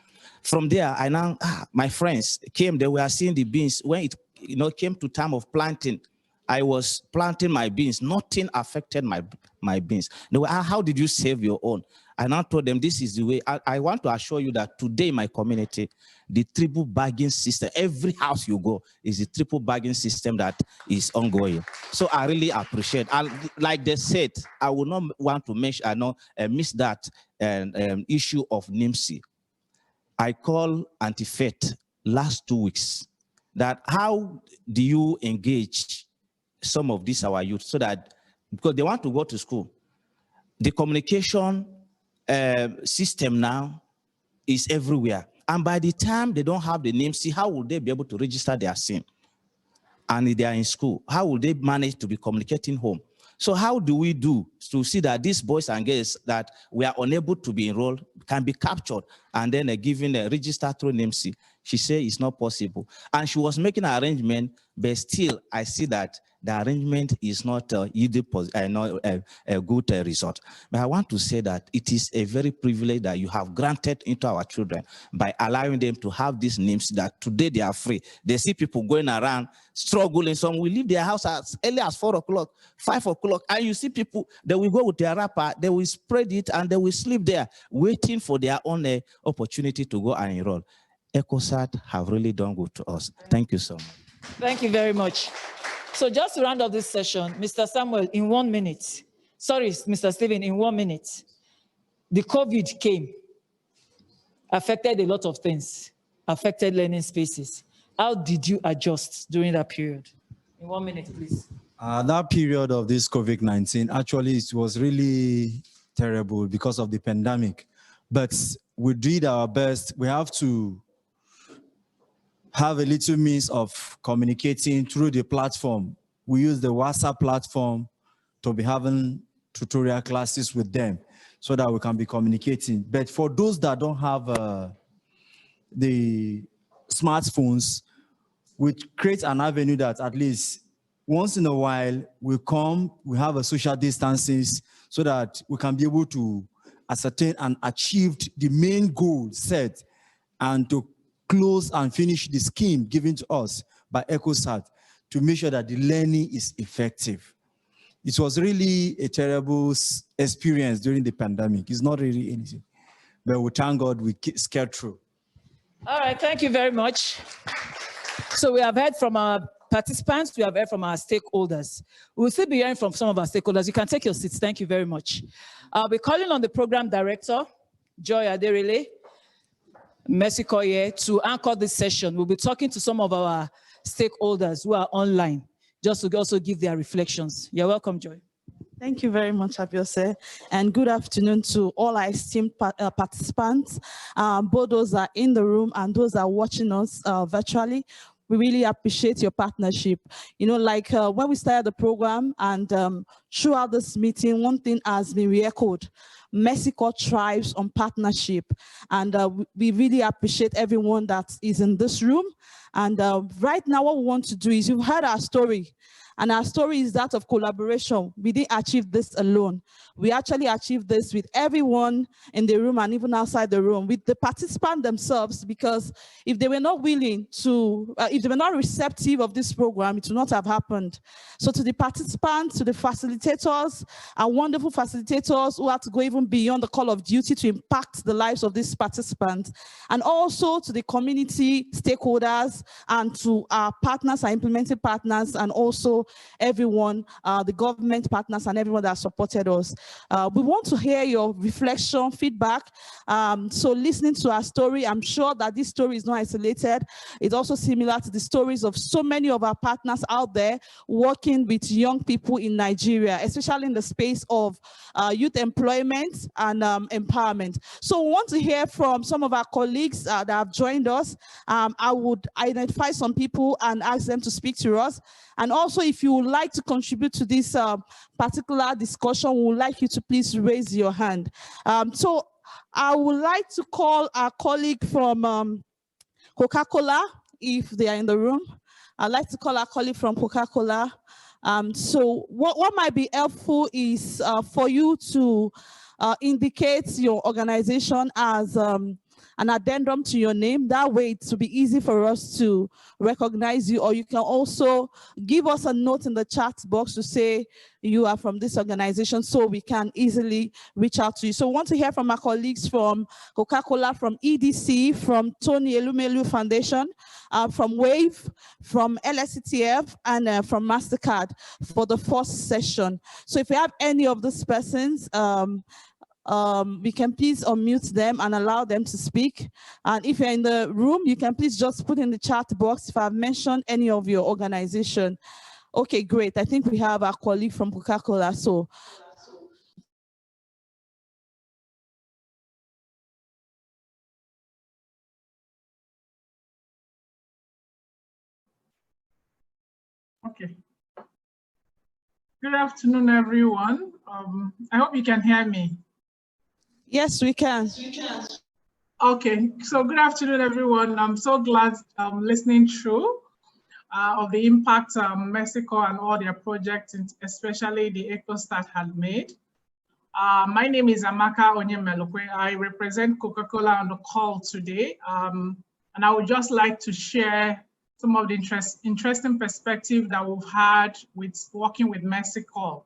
From there, I now, my friends came, they were seeing the beans. When it came to time of planting, I was planting my beans. Nothing affected my beans. They were, how did you save your own? I now told them, this is the way. I want to assure you that today in my community, the triple bagging system, every house you go is the triple bagging system that is ongoing. So I really appreciate. Like they said, I would not want to miss that issue of NIMSI. I called Auntie Faith last 2 weeks that how do you engage some of these our youth so that, because they want to go to school, the communication system now is everywhere. And by the time they don't have the name, see, how will they be able to register their SIM? And if they are in school, how will they manage to be communicating home? So how do we do to see that these boys and girls that we are unable to be enrolled can be captured and then given a register through NIMSI? She said it's not possible. And she was making an arrangement, but still I see that the arrangement is not yielding a good result. But I want to say that it is a very privilege that you have granted into our children by allowing them to have these names that today they are free. They see people going around struggling. Some will leave their house as early as 4 o'clock, 5 o'clock, and you see people, they will go with their wrapper, they will spread it, and they will sleep there, waiting for their own opportunity to go and enroll. ECOSAT have really done good to us. Thank you so much. Thank you very much. So just to round up this session, Mr. Samuel, in 1 minute. Sorry, Mr. Stephen, in 1 minute. The COVID came, affected a lot of things, affected learning spaces. How did you adjust during that period? In 1 minute, please. That period of this COVID-19, actually, it was really terrible because of the pandemic. But we did our best. We have to have a little means of communicating through the platform. We use the WhatsApp platform to be having tutorial classes with them so that we can be communicating. But for those that don't have the smartphones, we create an avenue that at least once in a while we come, we have a social distances so that we can be able to ascertain and achieve the main goal set and to close and finish the scheme given to us by ECOSAT to make sure that the learning is effective. It was really a terrible experience during the pandemic. It's not really anything, but we thank God we scared through. All right, thank you very much. So we have heard from our participants, we have heard from our stakeholders. We'll still be hearing from some of our stakeholders. You can take your seats. Thank you very much. I'll be calling on the program director, Joy Aderile, Mercy Koye, to anchor this session. We'll be talking to some of our stakeholders who are online, just to also give their reflections. You're welcome, Joy. Thank you very much, Abiose, and good afternoon to all our esteemed participants, both those that are in the room and those that are watching us virtually. We really appreciate your partnership. You know, like when we started the program and throughout this meeting, one thing has been re-echoed. Mexico thrives on partnership, and we really appreciate everyone that is in this room. And right now, what we want to do is, you've heard our story, and our story is that of collaboration. We didn't achieve this alone. We actually achieved this with everyone in the room and even outside the room, with the participants themselves, because if they were not willing to, if they were not receptive of this program, it would not have happened. So to the participants, to the facilitators, facilitators, our wonderful facilitators who had to go even beyond the call of duty to impact the lives of these participants, and also to the community stakeholders and to our partners, our implementing partners, and also everyone, the government partners and everyone that supported us. We want to hear your reflection, feedback. So listening to our story, I'm sure that this story is not isolated. It's also similar to the stories of so many of our partners out there working with young people in Nigeria, especially in the space of youth employment and empowerment. So we want to hear from some of our colleagues that have joined us. I would identify some people and ask them to speak to us. And also, if you would like to contribute to this particular discussion, we would like you to please raise your hand. So I would like to call our colleague from Coca-Cola, if they are in the room. I'd like to call our colleague from Coca-Cola. So what might be helpful is for you to indicate your organization as an addendum to your name. That way it will be easy for us to recognize you, or you can also give us a note in the chat box to say you are from this organization so we can easily reach out to you. So we want to hear from our colleagues from Coca-Cola, from EDC, from Tony Elumelu Foundation, from WAVE, from LSCTF, and from MasterCard for the first session. So if you have any of these persons, we can please unmute them and allow them to speak. And if you're in the room, you can please just put in the chat box if I've mentioned any of your organization. Okay, great. I think we have our colleague from Coca-Cola. So okay. Good afternoon, everyone. I hope you can hear me. Yes, we can. Okay, so good afternoon, everyone. I'm so glad listening through of the impact Mexico and all their projects, especially the ECOSAT had made. My name is Amaka Onyemelukwe. I represent Coca-Cola on the call today. And I would just like to share some of the interesting perspective that we've had with working with Mexico.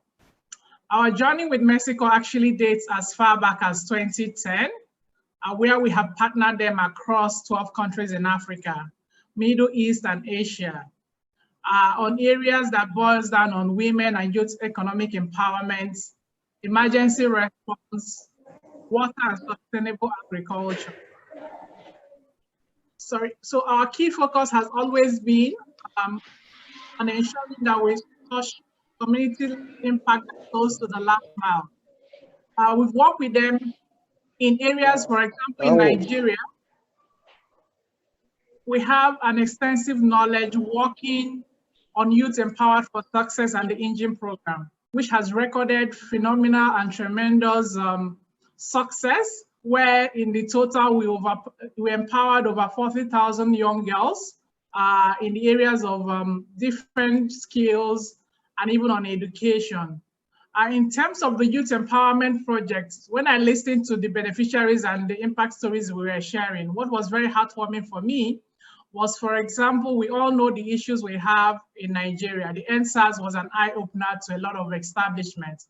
Our journey with Mexico actually dates as far back as 2010, where we have partnered them across 12 countries in Africa, Middle East, and Asia, on areas that boils down on women and youth economic empowerment, emergency response, water and sustainable agriculture. So our key focus has always been on ensuring that we touch community impact close to the last mile. We've worked with them in areas, for example, in Nigeria. We have an extensive knowledge working on Youth Empowered for Success and the Engine program, which has recorded phenomenal and tremendous success, where in the total we empowered over 40,000 young girls in the areas of different skills and even on education. In terms of the youth empowerment projects, when I listened to the beneficiaries and the impact stories we were sharing, what was very heartwarming for me was, for example, we all know the issues we have in Nigeria. The NSAS was an eye-opener to a lot of establishments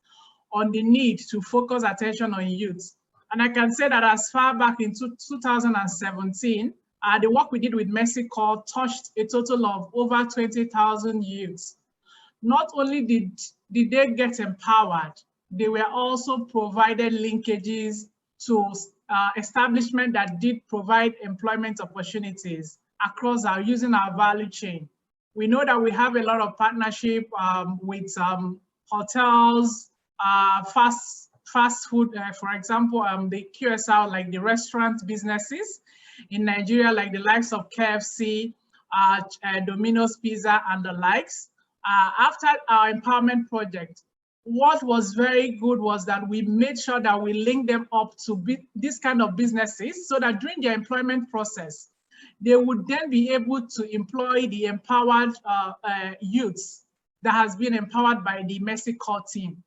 on the need to focus attention on youth. And I can say that as far back in 2017, the work we did with Mexico touched a total of over 20,000 youths. Not only did they get empowered, they were also provided linkages to establishments that did provide employment opportunities across using our value chain. We know that we have a lot of partnership with hotels, fast food, for example, the QSR, like the restaurant businesses in Nigeria, like the likes of KFC, Domino's Pizza, and the likes. After our empowerment project, what was very good was that we made sure that we linked them up to this kind of businesses so that during their employment process, they would then be able to employ the empowered youths that has been empowered by the Mexico team,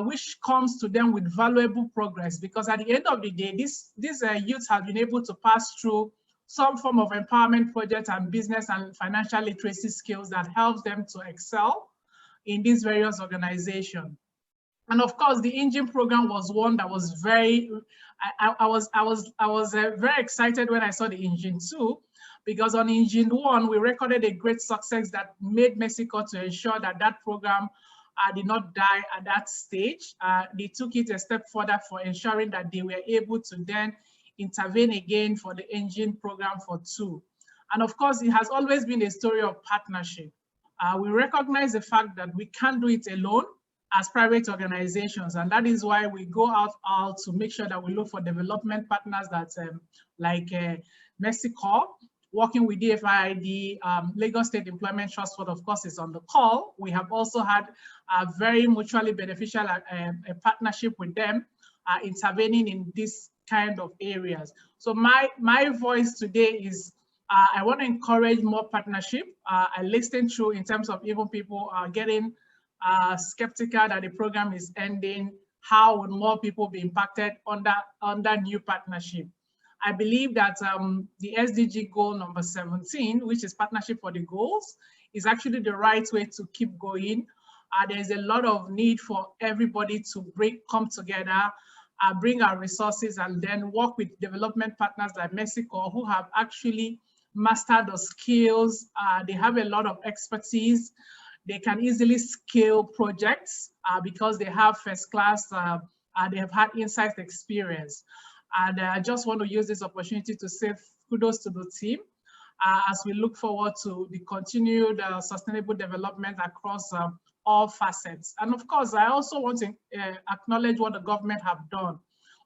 which comes to them with valuable progress, because at the end of the day, these youths have been able to pass through some form of empowerment project and business and financial literacy skills that helps them to excel in these various organizations. And of course, the engine program was one that was very, I was very excited when I saw the engine 2, because on engine 1, we recorded a great success that made Mexico to ensure that that program did not die at that stage. They took it a step further for ensuring that they were able to then intervene again for the engine program for 2. And of course, it has always been a story of partnership. We recognize the fact that we can't do it alone as private organizations, and that is why we go out to make sure that we look for development partners that like Mexico, working with DFID, Lagos State Employment Trust Fund, of course, is on the call. We have also had a very mutually beneficial a partnership with them, intervening in this kind of areas. So my voice today is, I want to encourage more partnership. I listened through in terms of even people getting skeptical that the program is ending. How would more people be impacted under new partnership? I believe that the SDG goal number 17, which is partnership for the goals, is actually the right way to keep going. There's a lot of need for everybody to come together, bring our resources, and then work with development partners like Mexico, who have actually mastered the skills. They have a lot of expertise. They can easily scale projects because they have first class, they have had insight experience. And I just want to use this opportunity to say kudos to the team as we look forward to the continued sustainable development across all facets. And of course, I also want to acknowledge what the government have done.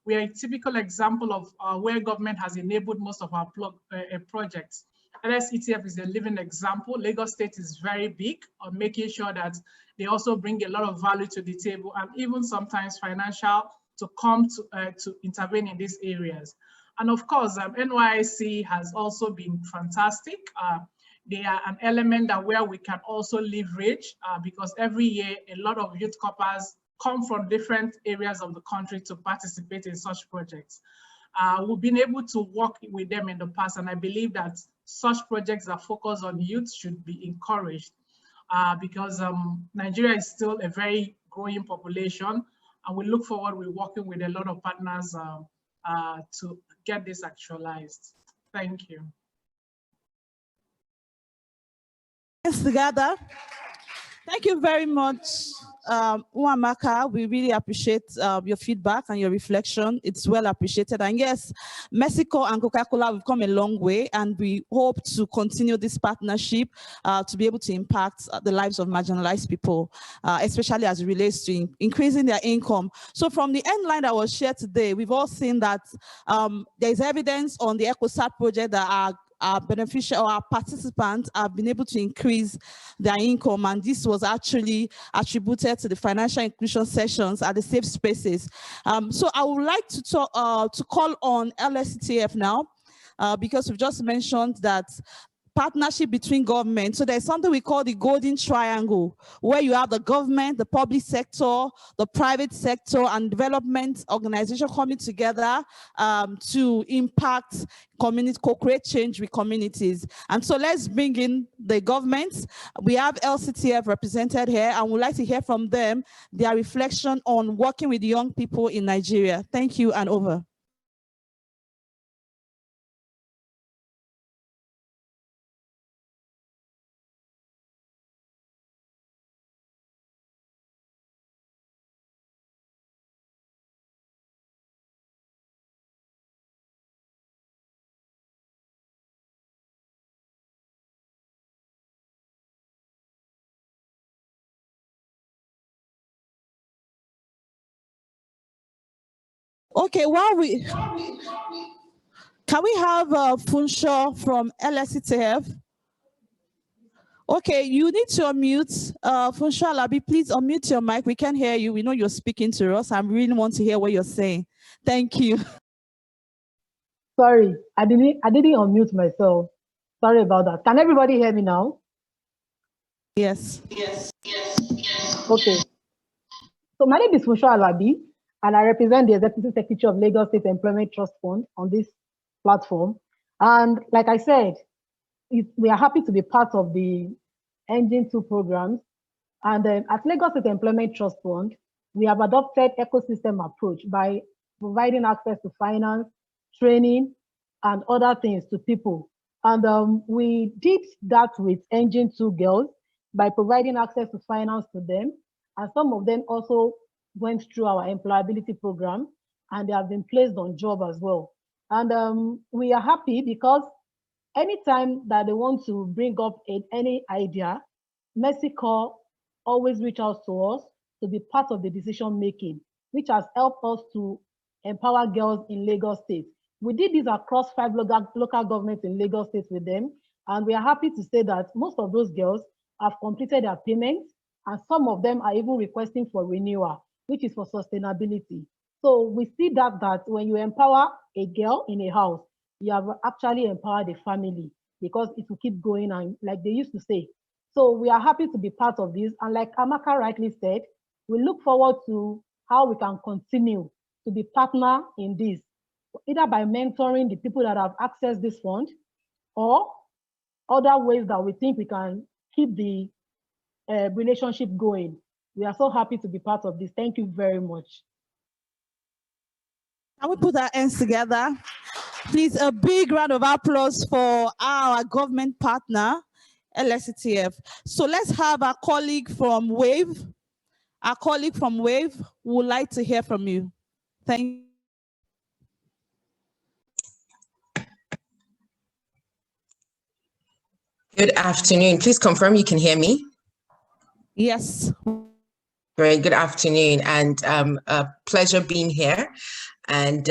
We are a typical example of where government has enabled most of our projects. LSETF is a living example. Lagos State is very big on making sure that they also bring a lot of value to the table, and even sometimes financial, to come to intervene in these areas. And of course, NYSC has also been fantastic. They are an element that where we can also leverage because every year a lot of youth corpers come from different areas of the country to participate in such projects. We've been able to work with them in the past, and I believe that such projects that focus on youth should be encouraged because Nigeria is still a very growing population, and we look forward to working with a lot of partners to get this actualized. Thank you. Thanks together. Thank you very much, Uamaka. We really appreciate your feedback and your reflection. It's well appreciated. And yes, Mexico and Coca-Cola have come a long way, and we hope to continue this partnership to be able to impact the lives of marginalized people, especially as it relates to increasing their income. So from the end line that was shared today, we've all seen that there's evidence on the ECOSAT project that our beneficial or our participants have been able to increase their income, and this was actually attributed to the financial inclusion sessions at the safe spaces. So I would like to talk to call on LSETF now because we've just mentioned that partnership between government. So there's something we call the golden triangle, where you have the government, the public sector, the private sector, and development organization coming together to impact community, co-create change with communities. And so let's bring in the governments. We have LCTF represented here, and we'd like to hear from them their reflection on working with young people in Nigeria. Thank you, and over. Okay, can we have Funsho from LSETF? Okay, you need to unmute. Funsho Alabi, please unmute your mic. We can hear you. We know you're speaking to us. I really want to hear what you're saying. Thank you. Sorry, I didn't unmute myself. Sorry about that. Can everybody hear me now? Yes. Okay. So my name is Funsho Alabi, and I represent the Executive Secretary of Lagos State Employment Trust Fund on this platform. And like I said, we are happy to be part of the Engine 2 programs. And at Lagos State Employment Trust Fund, we have adopted ecosystem approach by providing access to finance, training, and other things to people. And we did that with Engine 2 girls by providing access to finance to them. And some of them also went through our employability program, and they have been placed on job as well. And we are happy because anytime that they want to bring up any idea, Mercy Corps always reach out to us to be part of the decision making, which has helped us to empower girls in Lagos State. We did this across 5 local governments in Lagos State with them, and we are happy to say that most of those girls have completed their payments, and some of them are even requesting for renewal, which is for sustainability. So we see that when you empower a girl in a house, you have actually empowered the family, because it will keep going, and like they used to say. So we are happy to be part of this. And like Amaka rightly said, we look forward to how we can continue to be partner in this, either by mentoring the people that have accessed this fund, or other ways that we think we can keep the relationship going. We are so happy to be part of this. Thank you very much. Can we put our hands together? Please, a big round of applause for our government partner, LSCTF. So let's have our colleague from WAVE. Our colleague from WAVE would like to hear from you. Thank you. Good afternoon. Please confirm you can hear me. Yes. Great. Good afternoon, and a pleasure being here. And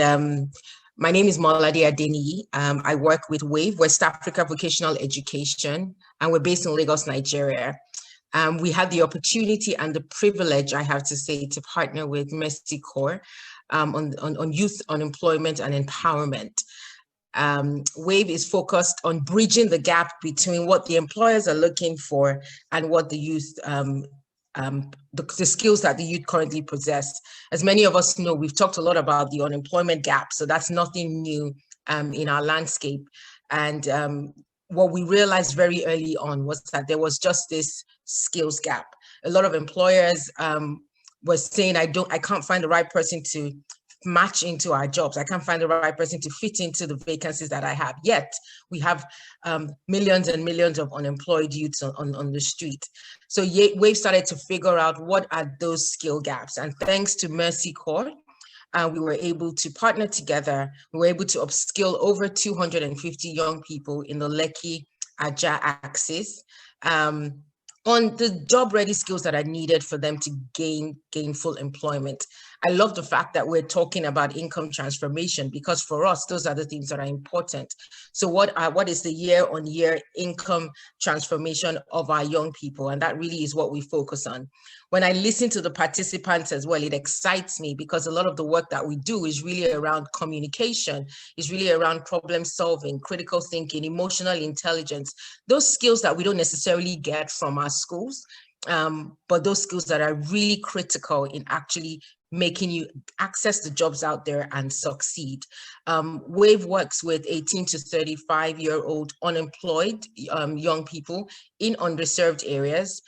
my name is Molade Adeniyi. I work with WAVE, West Africa Vocational Education, and we're based in Lagos, Nigeria. We had the opportunity and the privilege, I have to say, to partner with Mercy Corps on youth unemployment and empowerment. WAVE is focused on bridging the gap between what the employers are looking for and what the youth, the skills that the youth currently possess. As many of us know, we've talked a lot about the unemployment gap, so that's nothing new in our landscape. And what we realized very early on was that there was just this skills gap. A lot of employers were saying, I can't find the right person to match into our jobs. I can't find the right person to fit into the vacancies that I have. Yet we have millions and millions of unemployed youths on the street. So WAVE started to figure out what are those skill gaps. And thanks to Mercy Corps, we were able to partner together. We were able to upskill over 250 young people in the Lekki Aja axis on the job-ready skills that are needed for them to gain full employment. I love the fact that we're talking about income transformation, because for us, those are the things that are important. So what is the year-on-year income transformation of our young people? And that really is what we focus on. When I listen to the participants as well, it excites me, because a lot of the work that we do is really around communication, is really around problem solving, critical thinking, emotional intelligence, those skills that we don't necessarily get from our schools, but those skills that are really critical in actually making you access the jobs out there and succeed. WAVE works with 18 to 35-year-old unemployed young people in underserved areas.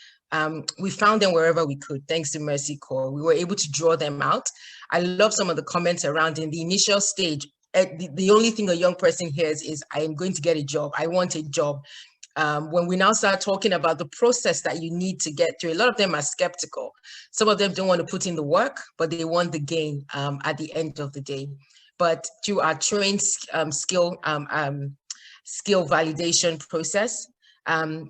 We found them wherever we could, thanks to Mercy Corps. We were able to draw them out. I love some of the comments around in the initial stage. The only thing a young person hears is, I am going to get a job. I want a job. When we now start talking about the process that you need to get through, a lot of them are skeptical. Some of them don't want to put in the work, but they want the gain at the end of the day. But through our trained skill validation process,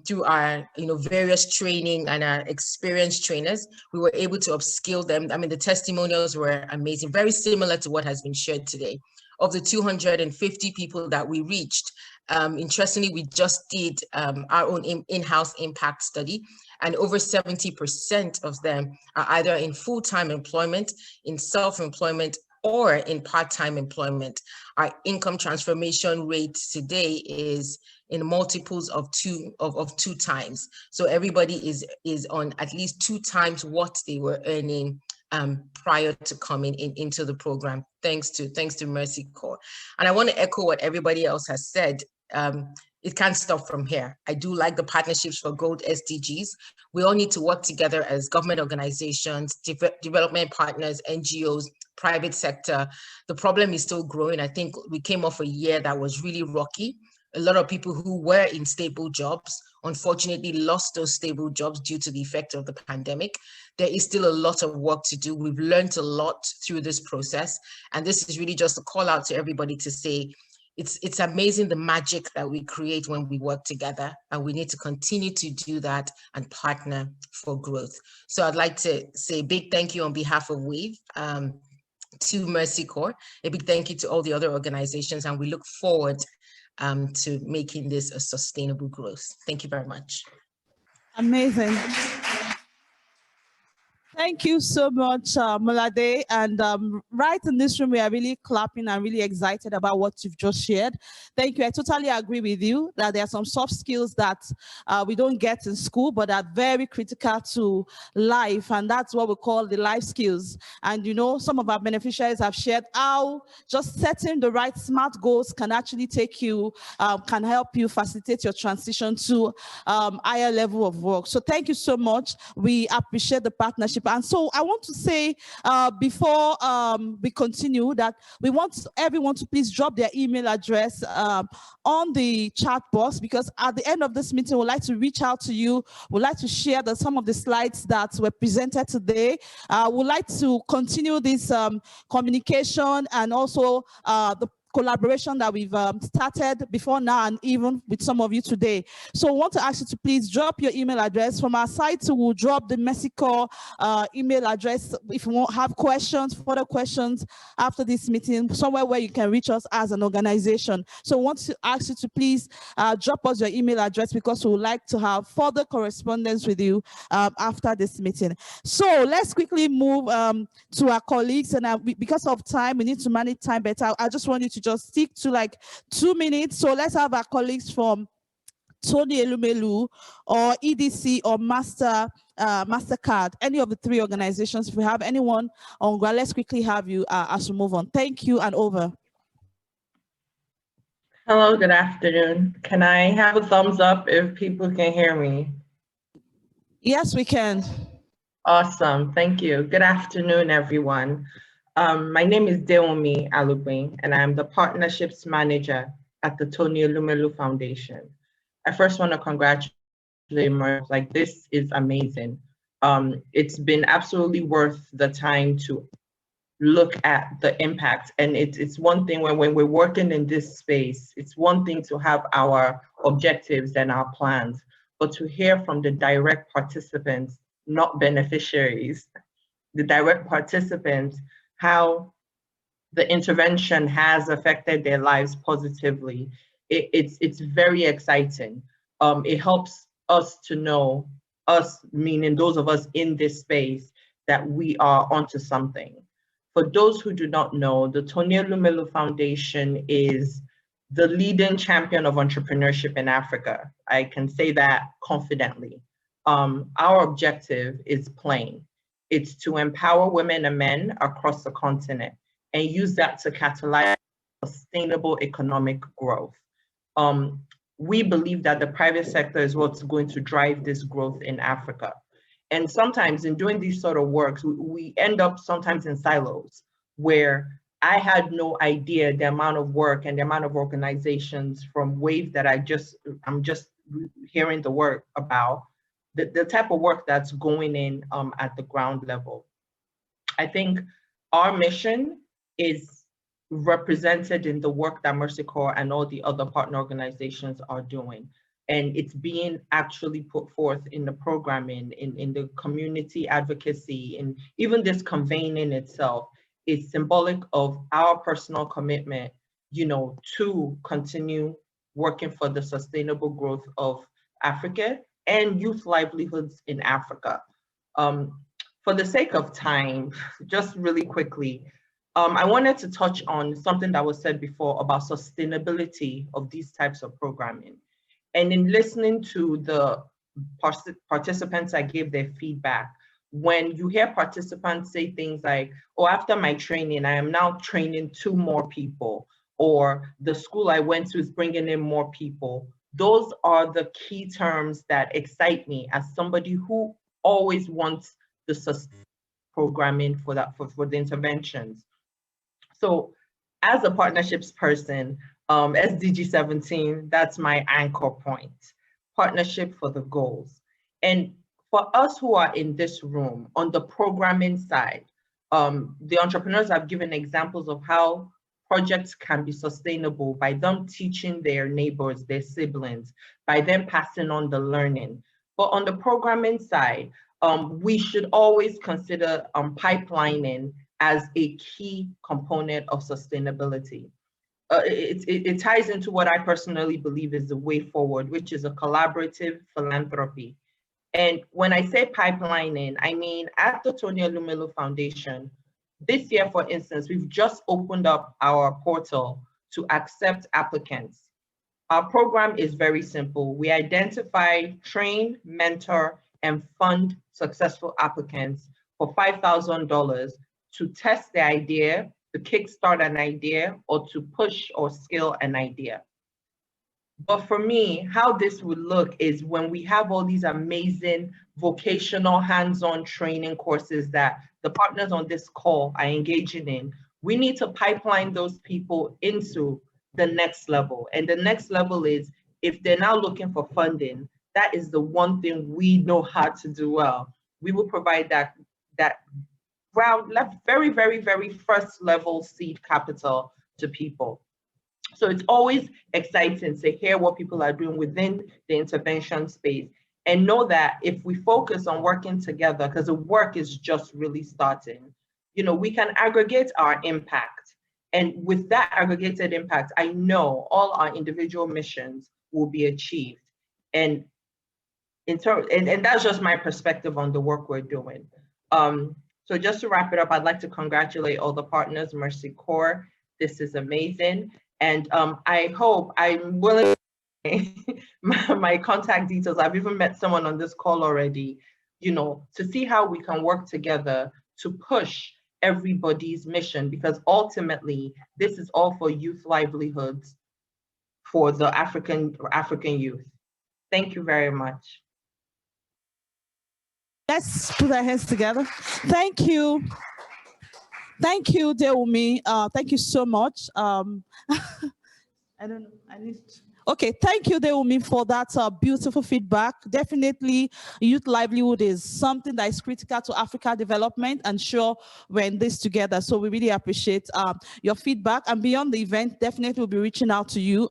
through our various training and our experienced trainers, we were able to upskill them. I mean, the testimonials were amazing, very similar to what has been shared today. Of the 250 people that we reached, interestingly, we just did our own in-house impact study, and over 70% of them are either in full-time employment, in self-employment, or in part-time employment. Our income transformation rate today is in multiples of two times. So everybody is on at least 2 times what they were earning prior to coming into the program, thanks to Mercy Corps. And I want to echo what everybody else has said. it can't stop from here. I do like the partnerships for Gold SDGs. We all need to work together as government organizations, development partners, NGOs, private sector. The problem is still growing. I think we came off a year that was really rocky. A lot of people who were in stable jobs, unfortunately, lost those stable jobs due to the effect of the pandemic. There is still a lot of work to do. We've learned a lot through this process. And this is really just a call out to everybody to say, it's amazing the magic that we create when we work together, and we need to continue to do that and partner for growth. So I'd like to say a big thank you on behalf of WAVE to Mercy Corps, a big thank you to all the other organizations, and we look forward to making this a sustainable growth. Thank you very much. Amazing. Thank you so much, Molade. And right in this room, we are really clapping and really excited about what you've just shared. Thank you. I totally agree with you that there are some soft skills that we don't get in school, but are very critical to life. And that's what we call the life skills. And you know, some of our beneficiaries have shared how just setting the right SMART goals can actually take you, can help you facilitate your transition to higher level of work. So thank you so much. We appreciate the partnership. And so I want to say before we continue that we want everyone to please drop their email address on the chat box, because at the end of this meeting, we'd like to reach out to you. We'd like to share some of the slides that were presented today. We'd like to continue this communication and also the collaboration that we've started before now and even with some of you today. So I want to ask you to please drop your email address. From our side, so we'll drop the Mercy Corps email address if you want have questions, further questions after this meeting, somewhere where you can reach us as an organization. So I want to ask you to please drop us your email address, because we would like to have further correspondence with you after this meeting. So let's quickly move to our colleagues, and because of time, we need to manage time better. I just want you to just stick to like 2 minutes. So let's have our colleagues from Tony Elumelu or EDC or MasterCard, any of the three organizations. If we have anyone on ground, let's quickly have you as we move on. Thank you, and over. Hello, good afternoon. Can I have a thumbs up if people can hear me? Yes, we can. Awesome, thank you. Good afternoon, everyone. My name is Deomi Alubin, and I'm the Partnerships Manager at the Tony Elumelu Foundation. I first want to congratulate Mercy. Like, this is amazing. It's been absolutely worth the time to look at the impact. And it's one thing when we're working in this space, it's one thing to have our objectives and our plans, but to hear from the direct participants, not beneficiaries, the direct participants, how the intervention has affected their lives positively. It's very exciting. It helps us to know, us meaning those of us in this space, that we are onto something. For those who do not know, the Tony Elumelu Foundation is the leading champion of entrepreneurship in Africa. I can say that confidently. Our objective is plain. It's to empower women and men across the continent and use that to catalyze sustainable economic growth. We believe that the private sector is what's going to drive this growth in Africa. And sometimes in doing these sort of works, we end up sometimes in silos, where I had no idea the amount of work and the amount of organizations from WAVE that I'm just hearing the work about, the type of work that's going in at the ground level. I think our mission is represented in the work that Mercy Corps and all the other partner organizations are doing. And it's being actually put forth in the programming, in the community advocacy, and even this convening itself is symbolic of our personal commitment, to continue working for the sustainable growth of Africa and youth livelihoods in Africa. For the sake of time, just really quickly, I wanted to touch on something that was said before about sustainability of these types of programming. And in listening to the participants that gave their feedback, when you hear participants say things like, oh, after my training, I am now training 2 more people, or the school I went to is bringing in more people, Those are the key terms that excite me as somebody who always wants the programming for the interventions. So as a partnerships person, SDG 17, that's my anchor point, partnership for the goals. And for us who are in this room on the programming side, the entrepreneurs have given examples of how projects can be sustainable by them teaching their neighbors, their siblings, by them passing on the learning. But on the programming side, we should always consider pipelining as a key component of sustainability. It ties into what I personally believe is the way forward, which is a collaborative philanthropy. And when I say pipelining, I mean at the Tony Elumelu Foundation, this year, for instance, we've just opened up our portal to accept applicants. Our program is very simple. We identify, train, mentor, and fund successful applicants for $5,000 to test the idea, to kickstart an idea, or to push or scale an idea. But for me, how this would look is when we have all these amazing vocational hands-on training courses that the partners on this call are engaging in, we need to pipeline those people into the next level. And the next level is, if they're now looking for funding, that is the one thing we know how to do well. We will provide that very, very, very first level seed capital to people. So it's always exciting to hear what people are doing within the intervention space, and know that if we focus on working together, because the work is just really starting, we can aggregate our impact. And with that aggregated impact, I know all our individual missions will be achieved. And that's just my perspective on the work we're doing. So just to wrap it up, I'd like to congratulate all the partners, Mercy Corps. This is amazing. And I hope I'm willing to my contact details. I've even met someone on this call already, to see how we can work together to push everybody's mission, because ultimately this is all for youth livelihoods for the African youth. Thank you very much. Let's put our hands together. Thank you. Thank you, Deumi. Thank you so much. I don't know. Okay, thank you, Deumi, for that beautiful feedback. Definitely, youth livelihood is something that is critical to Africa development, and sure, we're in this together. So we really appreciate your feedback. And beyond the event, definitely we'll be reaching out to you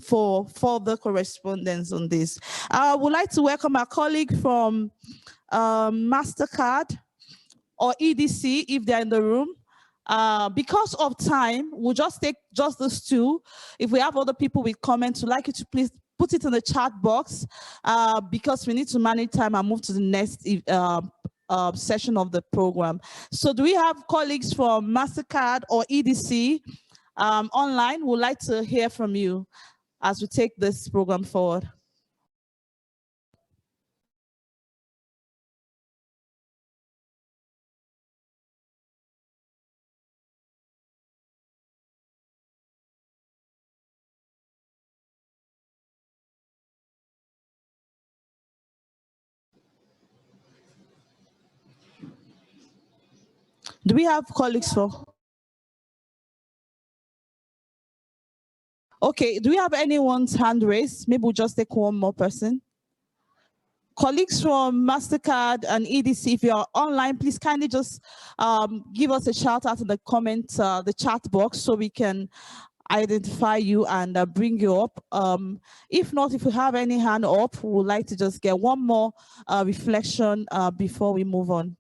for further correspondence on this. I would like to welcome our colleague from MasterCard or EDC, if they're in the room. Because of time, we'll just take just those two. If we have other people with comments, we'd like you to please put it in the chat box because we need to manage time and move to the next session of the program. So do we have colleagues from MasterCard or EDC online? We'd like to hear from you as we take this program forward. Do we have colleagues for? Okay, do we have anyone's hand raised? Maybe we'll just take one more person. Colleagues from MasterCard and EDC, if you're online, please kindly just give us a shout out in the comments, the chat box, so we can identify you and bring you up. If not, if you have any hand up, we would like to just get one more reflection before we move on.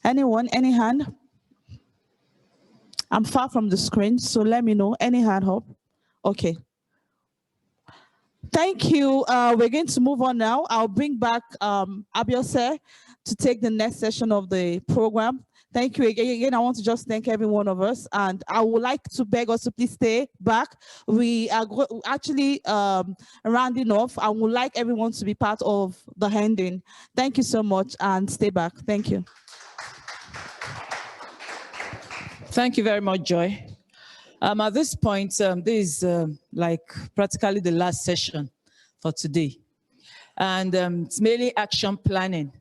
Anyone, any hand? I'm far from the screen, so let me know. Any hand up? Okay. Thank you. We're going to move on now. I'll bring back Abiose to take the next session of the program. Thank you again. I want to just thank every one of us, and I would like to beg us to please stay back. We are actually rounding off. I would like everyone to be part of the handing. Thank you so much, and stay back. Thank you. Thank you very much, Joy. At this point, this is like practically the last session for today. And it's mainly action planning.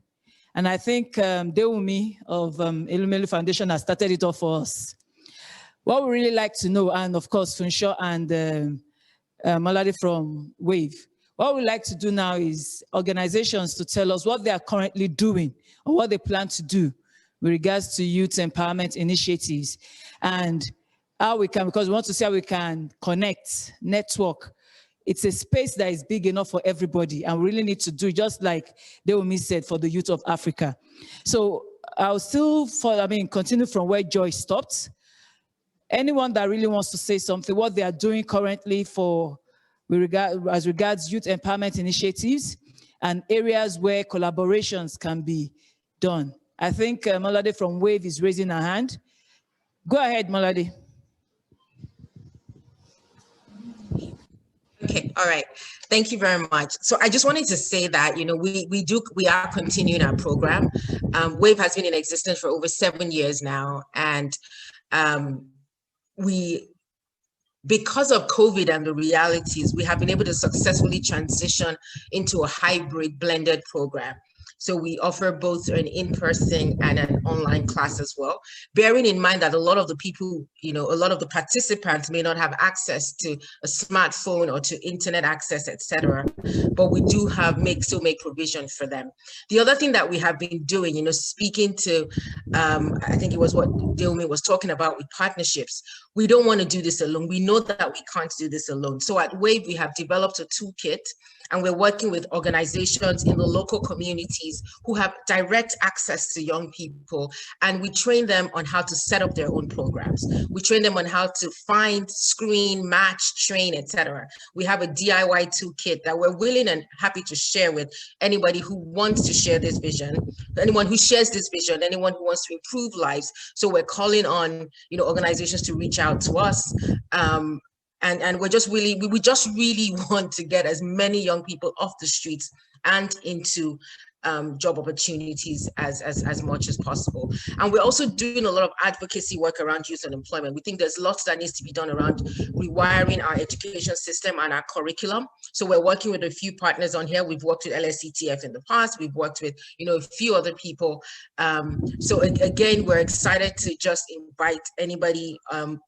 And I think Deumi of Elumelu Foundation has started it off for us. What we really like to know, and of course, Funsho and Maladi from WAVE, what we like to do now is organizations to tell us what they are currently doing or what they plan to do with regards to youth empowerment initiatives and how we can, because we want to see how we can connect, network. It's a space that is big enough for everybody, and we really need to do just like Deumi said for the youth of Africa. So I'll still continue from where Joy stopped. Anyone that really wants to say something, what they are doing currently as regards youth empowerment initiatives and areas where collaborations can be done. I think Malade from WAVE is raising her hand. Go ahead, Malade. Okay, all right. Thank you very much. So I just wanted to say that, we are continuing our program. WAVE has been in existence for over 7 years now, and because of COVID and the realities, we have been able to successfully transition into a hybrid blended program. So we offer both an in-person and an online class as well, bearing in mind that a lot of the people, a lot of the participants may not have access to a smartphone or to internet access, etc. But we do make provision for them. The other thing that we have been doing, speaking to, I think it was what Deumi was talking about with partnerships. We don't want to do this alone. We know that we can't do this alone. So at WAVE, we have developed a toolkit, and we're working with organizations in the local communities who have direct access to young people. And we train them on how to set up their own programs. We train them on how to find, screen, match, train, etc. We have a DIY toolkit that we're willing and happy to share with anybody who wants to share this vision, anyone who shares this vision, anyone who wants to improve lives. So we're calling on, organizations to reach out to us. And we just really want to get as many young people off the streets and into job opportunities as much as possible. And we're also doing a lot of advocacy work around youth unemployment. We think there's lots that needs to be done around rewiring our education system and our curriculum. So we're working with a few partners on here. We've worked with LSCTF in the past. We've worked with, a few other people. So again, we're excited to just invite anybody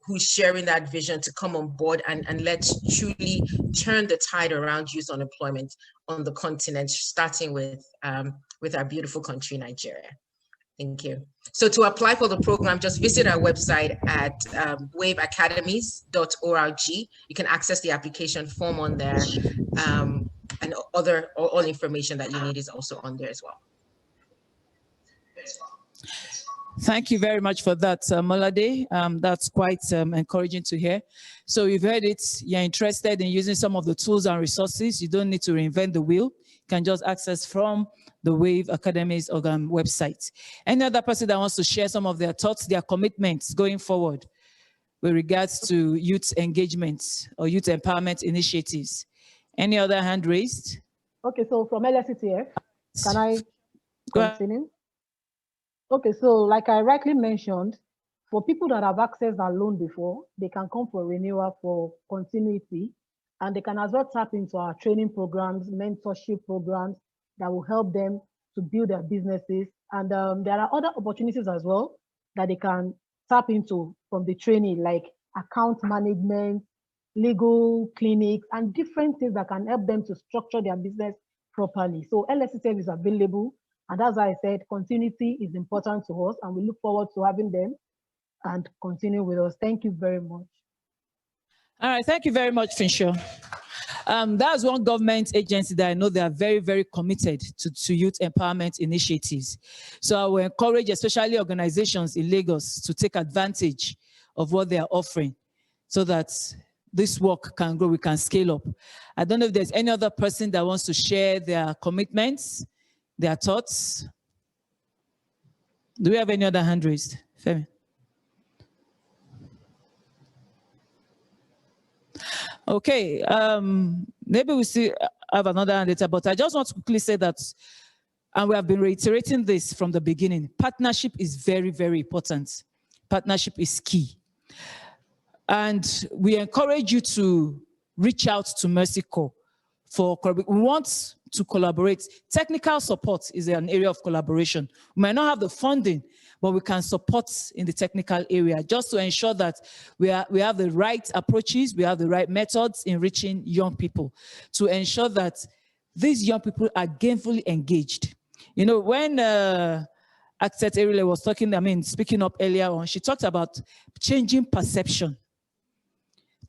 who's sharing that vision to come on board and let's truly turn the tide around youth unemployment on the continent, starting with our beautiful country, Nigeria. Thank you. So to apply for the program, just visit our website at waveacademies.org. You can access the application form on there, and all information that you need is also on there as well. Thank you very much for that, Malade. That's quite encouraging to hear. So you've heard it, you're interested in using some of the tools and resources. You don't need to reinvent the wheel. You can just access from the WAVE Academy's website. Any other person that wants to share some of their thoughts, their commitments going forward with regards to youth engagement or youth empowerment initiatives? Any other hand raised? Okay, so from LSCTF, can I continue? Okay, so like I rightly mentioned, for people that have accessed our loan before, they can come for renewal for continuity, and they can as well tap into our training programs, mentorship programs that will help them to build their businesses. And there are other opportunities as well that they can tap into from the training, like account management, legal clinics, and different things that can help them to structure their business properly. So LSCTF is available. And as I said, continuity is important to us, and we look forward to having them and continue with us. Thank you very much. All right, thank you very much, Finsho. That's one government agency that I know they are very, very committed to youth empowerment initiatives. So I will encourage especially organizations in Lagos to take advantage of what they are offering so that this work can grow, we can scale up. I don't know if there's any other person that wants to share their commitments, their thoughts. Do we have any other hand raised? Femi? Okay, maybe we still have another hand later, but I just want to quickly say that, and we have been reiterating this from the beginning, partnership is very, very important. Partnership is key. And we encourage you to reach out to Mercy Corps for, we want to collaborate. Technical support is an area of collaboration. We might not have the funding, but we can support in the technical area just to ensure that we have the right approaches, we have the right methods in reaching young people, to ensure that these young people are gainfully engaged. You know, when Architect Erile was talking, speaking up earlier on, she talked about changing perception.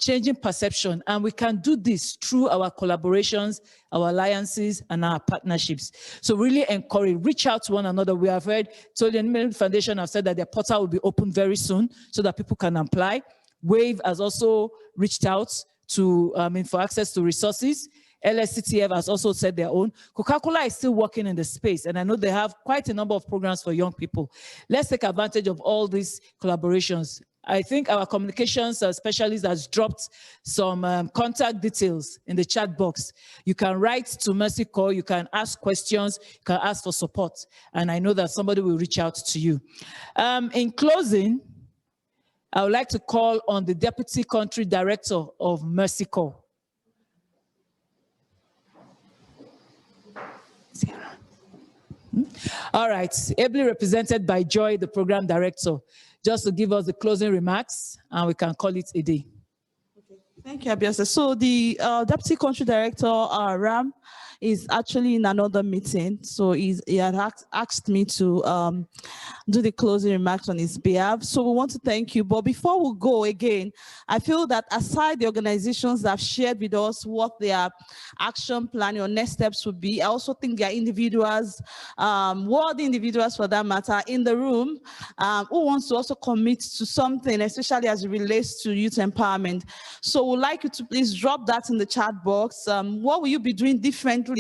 Changing perception, and we can do this through our collaborations, our alliances, and our partnerships. So really encourage, reach out to one another. We have heard, Tony Lumilu Foundation have said that their portal will be open very soon so that people can apply. WAVE has also reached out to, for access to resources. LSCTF has also said their own. Coca-Cola is still working in the space, and I know they have quite a number of programs for young people. Let's take advantage of all these collaborations. I think our communications specialist has dropped some contact details in the chat box. You can write to Mercy Corps, you can ask questions, you can ask for support, and I know that somebody will reach out to you. In closing, I would like to call on the Deputy Country Director of Mercy Corps. All right, ably represented by Joy, the Program Director, just to give us the closing remarks, and we can call it a day. Okay. Thank you, Abiose. So the Deputy Country Director, Ram, is actually in another meeting. So he had asked me to do the closing remarks on his behalf. So we want to thank you. But before we go again, I feel that aside the organizations that have shared with us what their action plan or next steps would be, I also think there are individuals, worthy individuals for that matter, in the room who wants to also commit to something, especially as it relates to youth empowerment. So we'd like you to please drop that in the chat box. What will you be doing differently?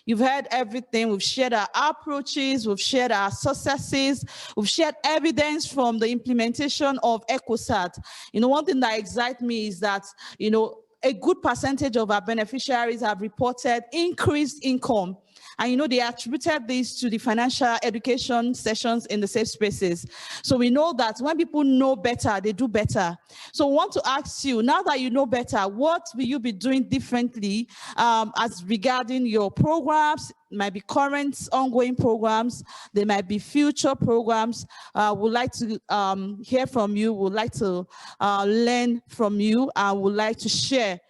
You've heard everything. We've shared our approaches, we've shared our successes, we've shared evidence from the implementation of ECOSAT. You know, one thing that excites me is that, you know, a good percentage of our beneficiaries have reported increased income. And, you know, they attributed this to the financial education sessions in the safe spaces. So we know that when people know better, they do better. So I want to ask you, now that you know better, what will you be doing differently as regarding your programs? It might be current ongoing programs, there might be future programs. We'd like to hear from you, we'd like to learn from you, and would like to share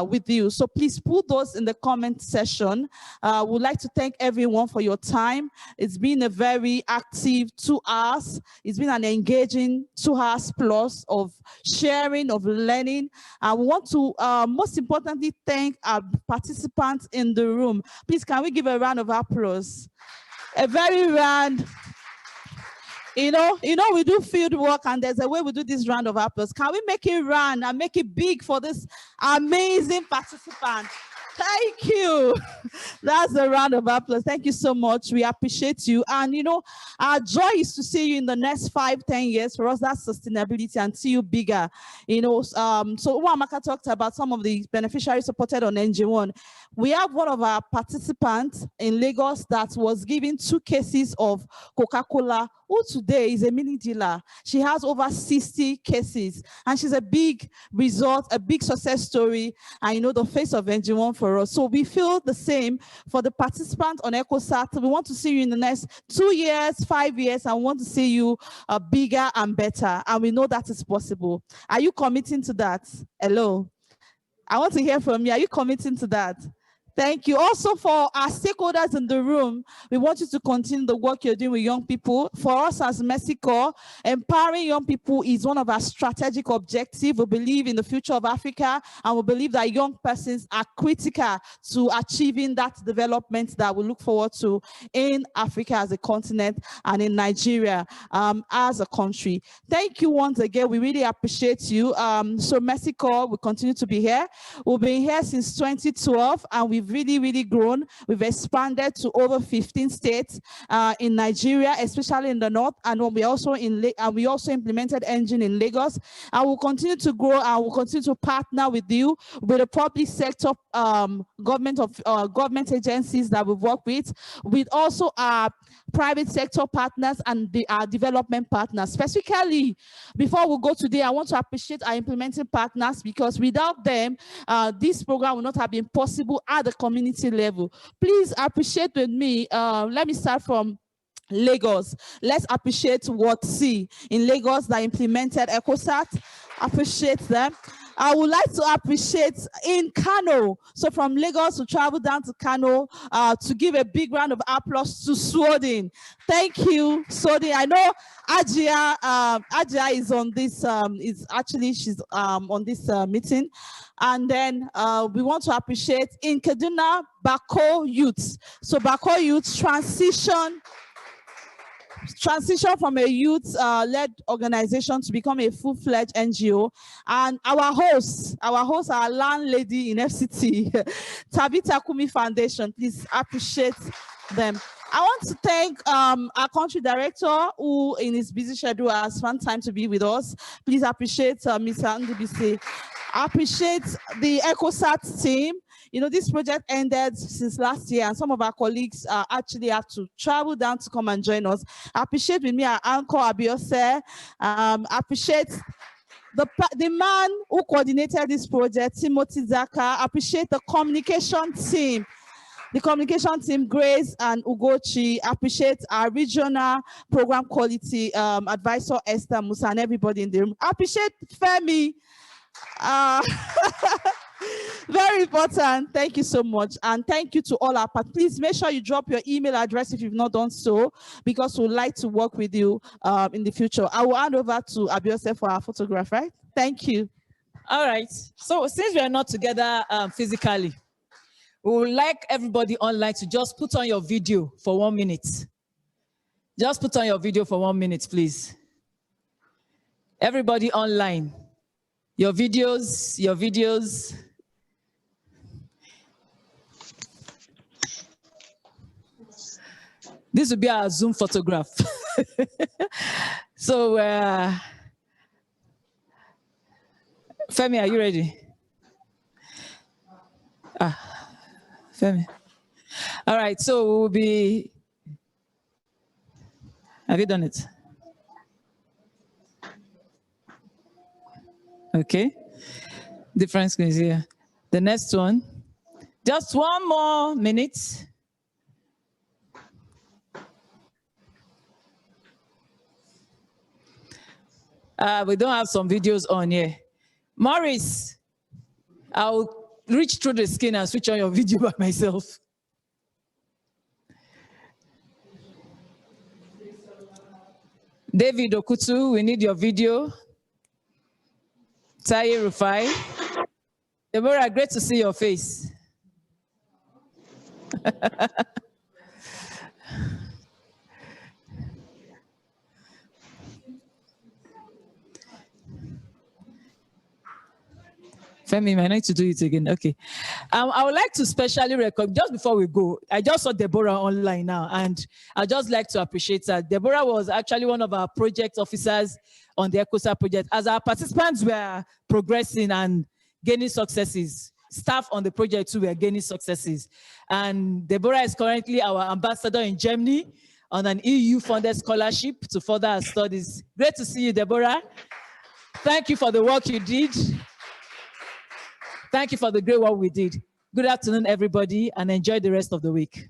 with you. So please put those in the comment section. We'd like to thank everyone for your time. It's been a very active 2 hours. It's been an engaging 2 hours plus of sharing, of learning. I want to most importantly thank our participants in the room. Please, can we give a round of applause? A very round. You know, we do field work, and there's a way we do this round of applause. Can we make it round and make it big for this amazing participant? Thank you. That's a round of applause. Thank you so much. We appreciate you. And, you know, our joy is to see you in the next 5-10 years. For us, that's sustainability, and see you bigger. You know, so Uwamaka talked about some of the beneficiaries supported on NG1. We have one of our participants in Lagos that was given 2 cases of Coca-Cola, who today is a mini dealer. She has over 60 cases, and she's a big result, a big success story, and, you know, the face of NG1 for us. So we feel the same for the participants on ECOSAT. We want to see you in the next 2 years, 5 years, and we want to see you bigger and better, and we know that is possible. Are you committing to that? Hello? I want to hear from you. Are you committing to that? Thank you. Also, for our stakeholders in the room, we want you to continue the work you're doing with young people. For us as Mercy Corps, empowering young people is one of our strategic objectives. We believe in the future of Africa, and we believe that young persons are critical to achieving that development that we look forward to in Africa as a continent and in Nigeria as a country. Thank you once again. We really appreciate you. So Mercy Corps will continue to be here. We've been here since 2012, and we've we've really grown. We've expanded to over 15 states in Nigeria, especially in the north, and we also implemented engine in Lagos. And we'll continue to grow, and we'll continue to partner with you, with the public sector, government agencies that we've worked with also our private sector partners and our development partners. Specifically, before we go today, I want to appreciate our implementing partners, because without them, this program would not have been possible at the community level. Please appreciate with me. Let me start from Lagos. Let's appreciate WhatC in Lagos that implemented ECOSAT. Appreciate them. I would like to appreciate in Kano. So from Lagos to travel down to Kano to give a big round of applause to Swodin. Thank you, Swodin. I know Ajia is on this, she's on this meeting. And then we want to appreciate in Kaduna, Bako Youth. So Bako Youth transition from a youth-led organization to become a full-fledged NGO. And our hosts, our landlady in FCT, Tabitha Kumi Foundation. Please appreciate them. I want to thank our country director, who in his busy schedule has found time to be with us. Please appreciate Mr. Ndubisi. Appreciate the ECOSAT team. You know, this project ended since last year, and some of our colleagues actually have to travel down to come and join us. Appreciate with me our anchor Abiose. Appreciate the man who coordinated this project, Timothy Zaka. Appreciate the communication team. The communication team, Grace and Ugochi. Appreciate our regional program quality advisor, Esther Musa, and everybody in the room. Appreciate Femi. Very important. Thank you so much. And thank you to all our partners. Please make sure you drop your email address if you've not done so, because we'd like to work with you in the future. I will hand over to Abiose for our photograph, right? Thank you. All right. So since we are not together physically, we would like everybody online to just put on your video for 1 minute. Just put on your video for 1 minute, please. Everybody online. Your videos. This will be our Zoom photograph. So, Femi, are you ready? Femi. All right, so we'll be, have you done it? Okay, different screens here. The next one, just 1 more minute. We don't have some videos on here. Maurice, I'll reach through the skin and switch on your video by myself. David Okutu, we need your video. Taye Rufai. Deborah, great to see your face. Femi, I need to do it again. Okay. I would like to specially recommend, just before we go, I just saw Deborah online now, and I'd just like to appreciate her. Deborah was actually one of our project officers on the ECOSAT project. As our participants were progressing and gaining successes, staff on the project too were gaining successes. And Deborah is currently our ambassador in Germany on an EU-funded scholarship to further her studies. Great to see you, Deborah. Thank you for the work you did. Thank you for the great work we did. Good afternoon, everybody, and enjoy the rest of the week.